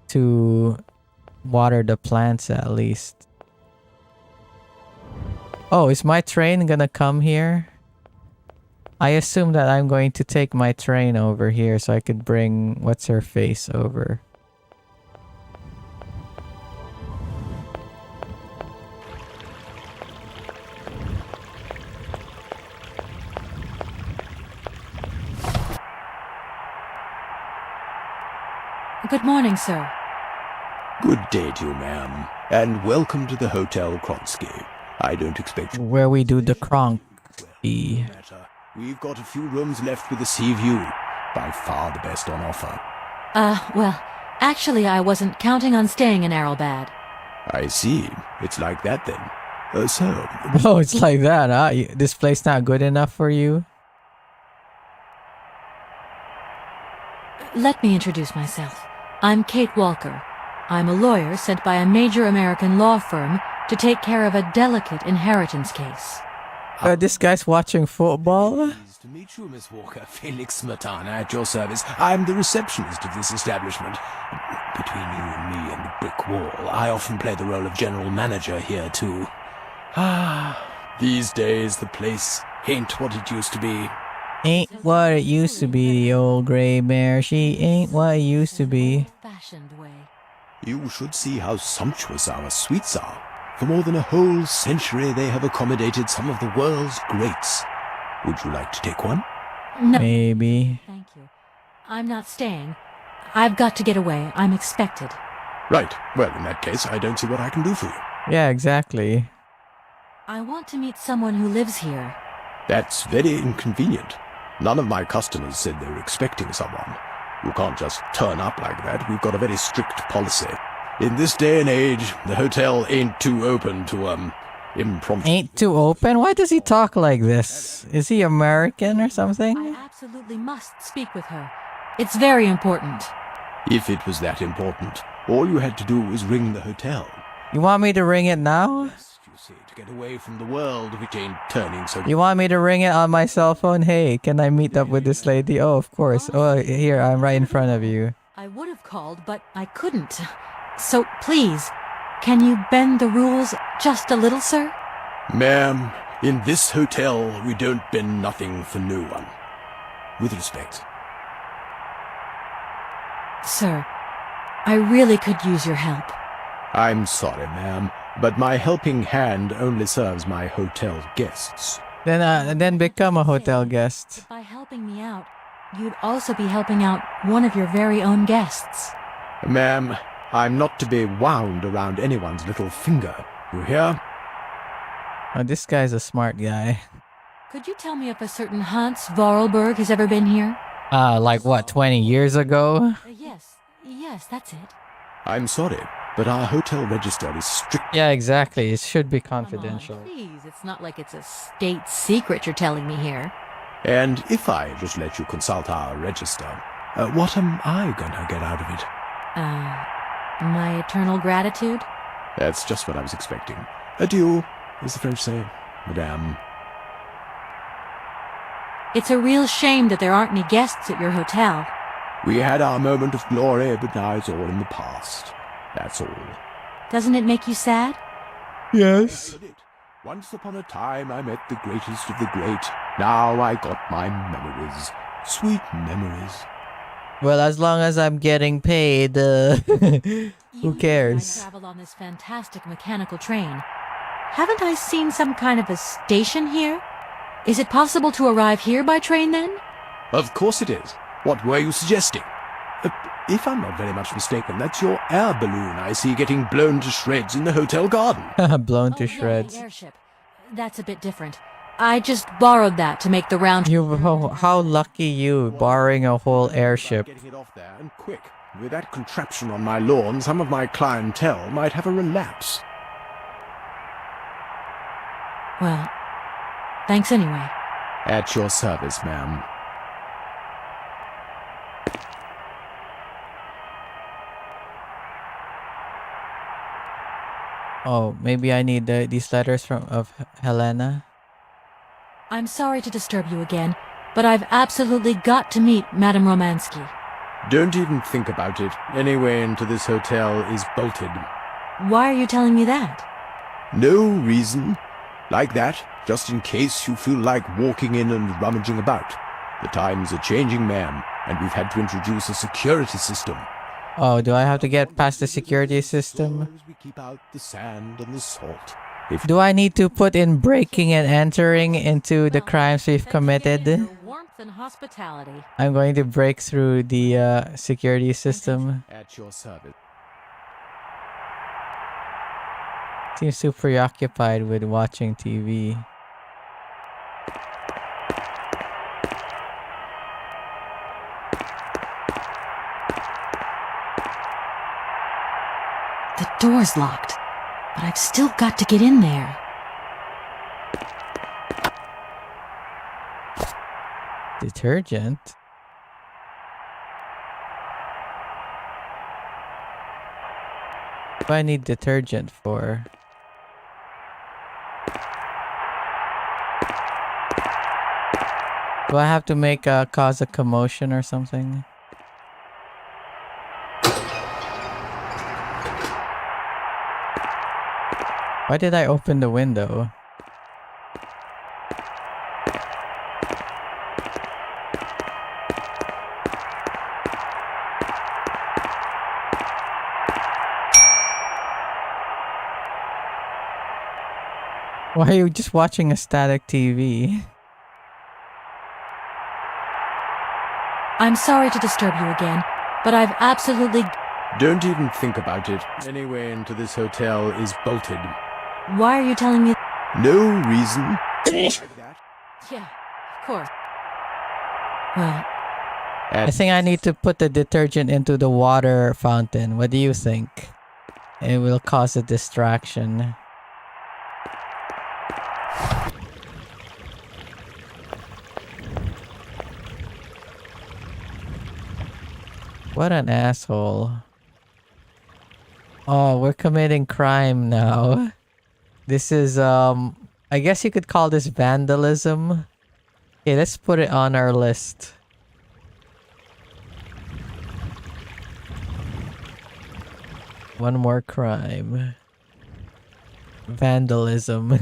S1: to water the plants at least. Oh, is my train gonna come here? I assume that I'm going to take my train over here so I could bring what's-her-face over.
S2: Good morning, sir.
S9: Good day to you, ma'am.
S11: And welcome to the Hotel Kronsky. I don't expect you.
S1: Where we do the cronk.
S11: We've got a few rooms left with a sea view. By far the best on offer.
S2: Well, actually I wasn't counting on staying in Arrowbad.
S11: I see. It's like that then. So,
S1: Oh, it's like that, huh? This place not good enough for you?
S2: Let me introduce myself. I'm Kate Walker. I'm a lawyer sent by a major American law firm to take care of a delicate inheritance case.
S1: This guy's watching football?
S11: Pleased to meet you, Miss Walker. Felix Smetana at your service. I'm the receptionist of this establishment. Between you and me and the brick wall, I often play the role of general manager here, too. These days the place ain't what it used to be.
S1: Ain't what it used to be, the old gray mare. She ain't what it used to be.
S2: Fashioned way.
S11: You should see how sumptuous our suites are. For more than a whole century they have accommodated some of the world's greats. Would you like to take one?
S2: No.
S1: Maybe.
S2: Thank you. I'm not staying. I've got to get away. I'm expected.
S11: Right. Well, in that case, I don't see what I can do for you.
S1: Yeah, exactly.
S2: I want to meet someone who lives here.
S11: That's very inconvenient. None of my customers said they were expecting someone. You can't just turn up like that. We've got a very strict policy. In this day and age, the hotel ain't too open to, impromptu.
S1: Ain't too open? Why does he talk like this? Is he American or something?
S2: I absolutely must speak with her. It's very important.
S11: If it was that important, all you had to do was ring the hotel.
S1: You want me to ring it now?
S11: You see, to get away from the world, which ain't turning so...
S1: You want me to ring it on my cell phone? Hey, can I meet up with this lady? Oh, of course. Oh, here, I'm right in front of you.
S2: I would have called, but I couldn't. So, please, can you bend the rules just a little, sir?
S11: Ma'am, in this hotel, we don't bend nothing for no one. With respect.
S2: Sir, I really could use your help.
S11: I'm sorry, ma'am, but my helping hand only serves my hotel guests.
S1: Then become a hotel guest.
S2: By helping me out, you'd also be helping out one of your very own guests.
S11: Ma'am, I'm not to be wound around anyone's little finger. You hear?
S1: Oh, this guy's a smart guy.
S2: Could you tell me if a certain Hans Vorarlberg has ever been here?
S1: Like what, 20 years ago?
S2: Yes, that's it.
S11: I'm sorry, but our hotel register is strict.
S1: Yeah, exactly. It should be confidential.
S2: Come on, please, it's not like it's a state secret you're telling me here.
S11: And if I just let you consult our register, what am I gonna get out of it?
S2: My eternal gratitude?
S11: That's just what I was expecting. Adieu, as the French say, madame.
S2: It's a real shame that there aren't any guests at your hotel.
S11: We had our moment of glory, but now it's all in the past. That's all.
S2: Doesn't it make you sad?
S1: Yes.
S11: Once upon a time I met the greatest of the great. Now I got my memories. Sweet memories.
S1: Well, as long as I'm getting paid, who cares?
S2: I travel on this fantastic mechanical train. Haven't I seen some kind of a station here? Is it possible to arrive here by train then?
S11: Of course it is. What were you suggesting? If I'm not very much mistaken, that's your air balloon I see getting blown to shreds in the hotel garden.
S1: Blown to shreds.
S2: The airship. That's a bit different. I just borrowed that to make the round.
S1: How lucky you, borrowing a whole airship.
S11: Getting it off there, and quick. With that contraption on my lawn, some of my clientele might have a relapse.
S2: Well, thanks anyway.
S11: At your service, ma'am.
S1: Oh, maybe I need these letters of Helena.
S2: I'm sorry to disturb you again, but I've absolutely got to meet Madame Romansky.
S11: Don't even think about it. Any way into this hotel is bolted.
S2: Why are you telling me that?
S11: No reason. Like that, just in case you feel like walking in and rummaging about. The times are changing, ma'am, and we've had to introduce a security system.
S1: Oh, do I have to get past the security system?
S11: We keep out the sand and the salt.
S1: Do I need to put in breaking and entering into the crimes we've committed?
S2: Warmth and hospitality.
S1: I'm going to break through the security system.
S11: At your service.
S1: Seems so preoccupied with watching TV.
S2: The door's locked, but I've still got to get in there.
S1: Detergent? What do I need detergent for? Do I have to make cause a commotion or something? Why did I open the window? Why are you just watching a static TV?
S2: I'm sorry to disturb you again, but I've absolutely...
S11: Don't even think about it. Any way into this hotel is bolted.
S2: Why are you telling me...
S11: No reason.
S2: Yeah, of course. Well,
S1: I think I need to put the detergent into the water fountain. What do you think? It will cause a distraction. What an asshole. Oh, we're committing crime now. This is, I guess you could call this vandalism. Okay, let's put it on our list. One more crime. Vandalism.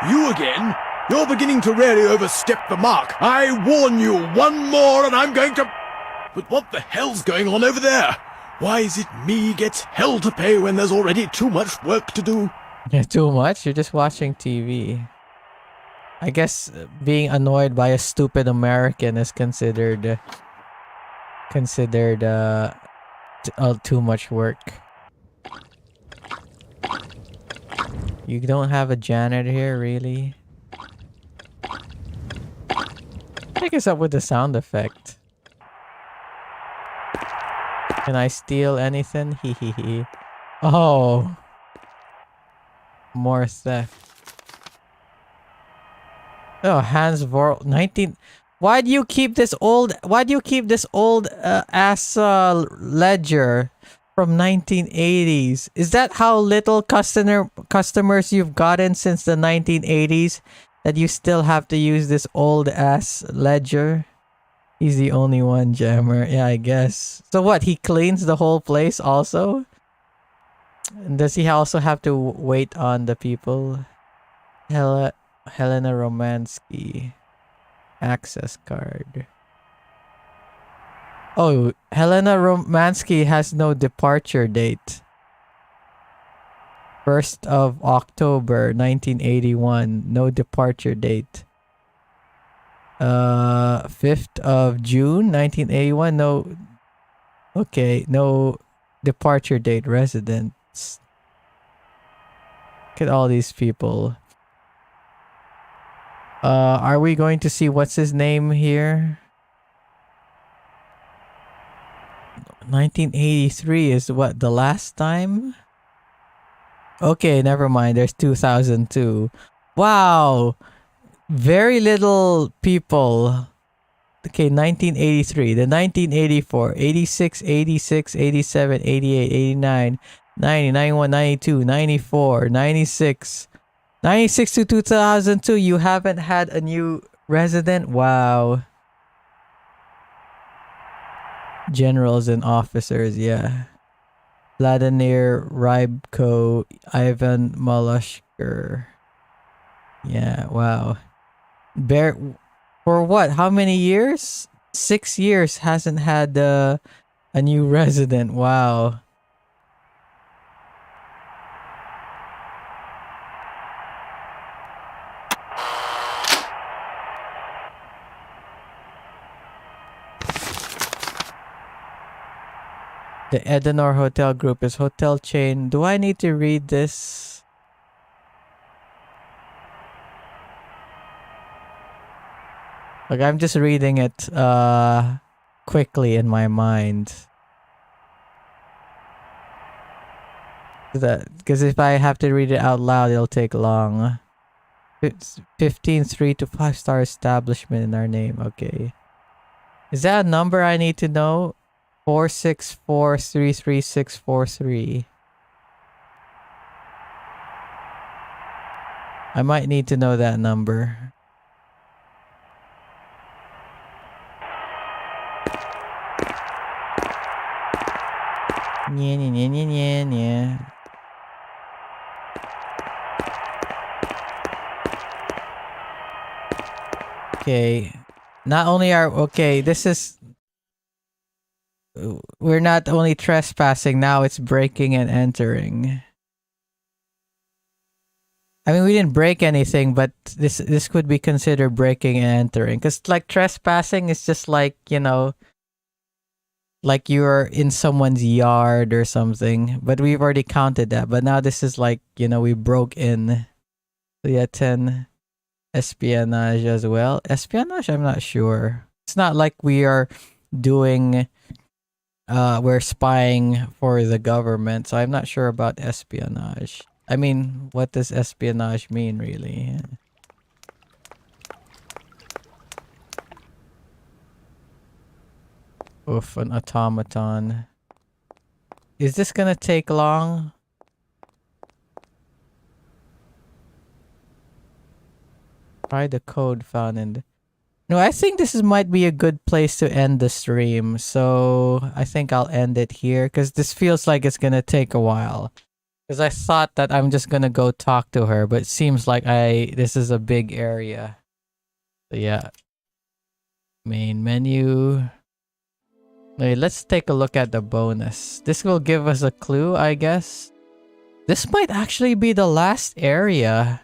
S11: You again? You're beginning to really overstep the mark. I warn you, one more and I'm going to... But what the hell's going on over there? Why is it me gets hell to pay when there's already too much work to do?
S1: Yeah, too much? You're just watching TV. I guess being annoyed by a stupid American is considered too much work. You don't have a janitor here, really? Take us up with the sound effect. Can I steal anything? Hee hee hee. Oh. More theft. Oh, Hans Vor 19. Why do you keep this old ass ledger from 1980s? Is that how little customers you've gotten since the 1980s that you still have to use this old ass ledger? He's the only one, Jammer. Yeah, I guess. So what? He cleans the whole place also? And does he also have to wait on the people? Helena Romansky. Access card. Oh, Helena Romansky has no departure date. 1st of October 1981. No departure date. 5th of June 1981. No. Okay, no departure date. Residents. Look at all these people. Are we going to see what's his name here? 1983 is what, the last time? Okay, never mind. There's 2002. Wow. Very little people. Okay, 1983. The 1984, 86, 86, 87, 88, 89, 90, 91, 92, 94, 96. 96 to 2002, you haven't had a new resident? Wow. Generals and officers, yeah. Vladimir Rybko, Ivan Molushker. Yeah, wow. For what? How many years? 6 years hasn't had a A new resident. Wow. The Edenor Hotel Group is hotel chain. Do I need to read this? Like, I'm just reading it quickly in my mind. Because if I have to read it out loud, it'll take long. It's 15 3 to 5-star establishment in our name. Okay. Is that a number I need to know? 464-33643. I might need to know that number. Yeah. Okay. Not only are... Okay, this is... We're not only trespassing, now it's breaking and entering. I mean, we didn't break anything, but this could be considered breaking and entering. Because, like, trespassing is just like, you know... Like you're in someone's yard or something. But we've already counted that. But now this is like, you know, we broke in. So yeah, 10 espionage as well. Espionage? I'm not sure. It's not like we are doing... we're spying for the government. So I'm not sure about espionage. I mean, what does espionage mean, really? Oof, an automaton. Is this gonna take long? Try the code found in the... No, I think might be a good place to end the stream. So I think I'll end it here because this feels like it's gonna take a while. Because I thought that I'm just gonna go talk to her, but it seems like this is a big area. So yeah. Main menu. Wait, let's take a look at the bonus. This will give us a clue, I guess. This might actually be the last area.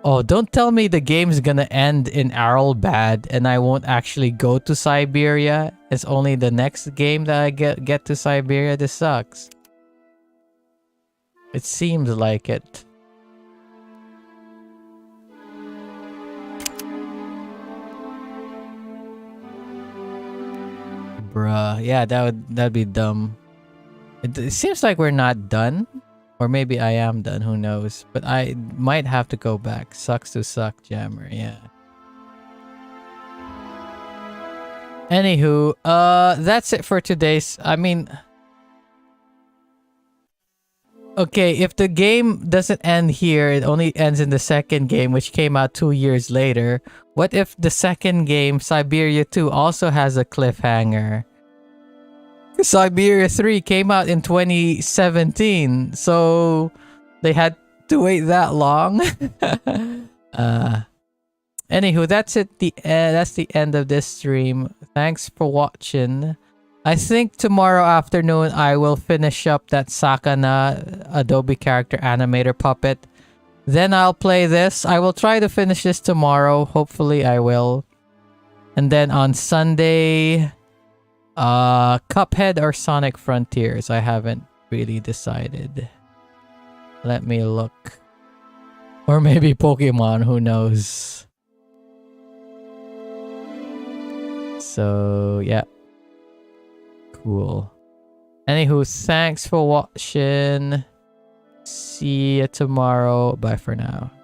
S1: Oh, don't tell me the game's gonna end in Arlbad and I won't actually go to Syberia. It's only the next game that I get to Syberia. This sucks. It seems like it. Bruh. Yeah, that'd be dumb. It seems like we're not done. Or maybe I am done, who knows. But I might have to go back. Sucks to suck, Jammer, yeah. Anywho, that's it for today's... I mean... Okay, if the game doesn't end here, it only ends in the second game, which came out 2 years later. What if the second game, Syberia 2, also has a cliffhanger? Syberia 3 came out in 2017, so they had to wait that long. Anywho, that's it. That's the end of this stream. Thanks for watching. I think tomorrow afternoon I will finish up that Sakana Adobe character animator puppet. Then I'll play this. I will try to finish this tomorrow. Hopefully I will. And then on Sunday, Cuphead or Sonic Frontiers. I haven't really decided. Let me look. Or maybe Pokemon, who knows. So, yeah. Cool. Anywho, thanks for watching. See you tomorrow. Bye for now.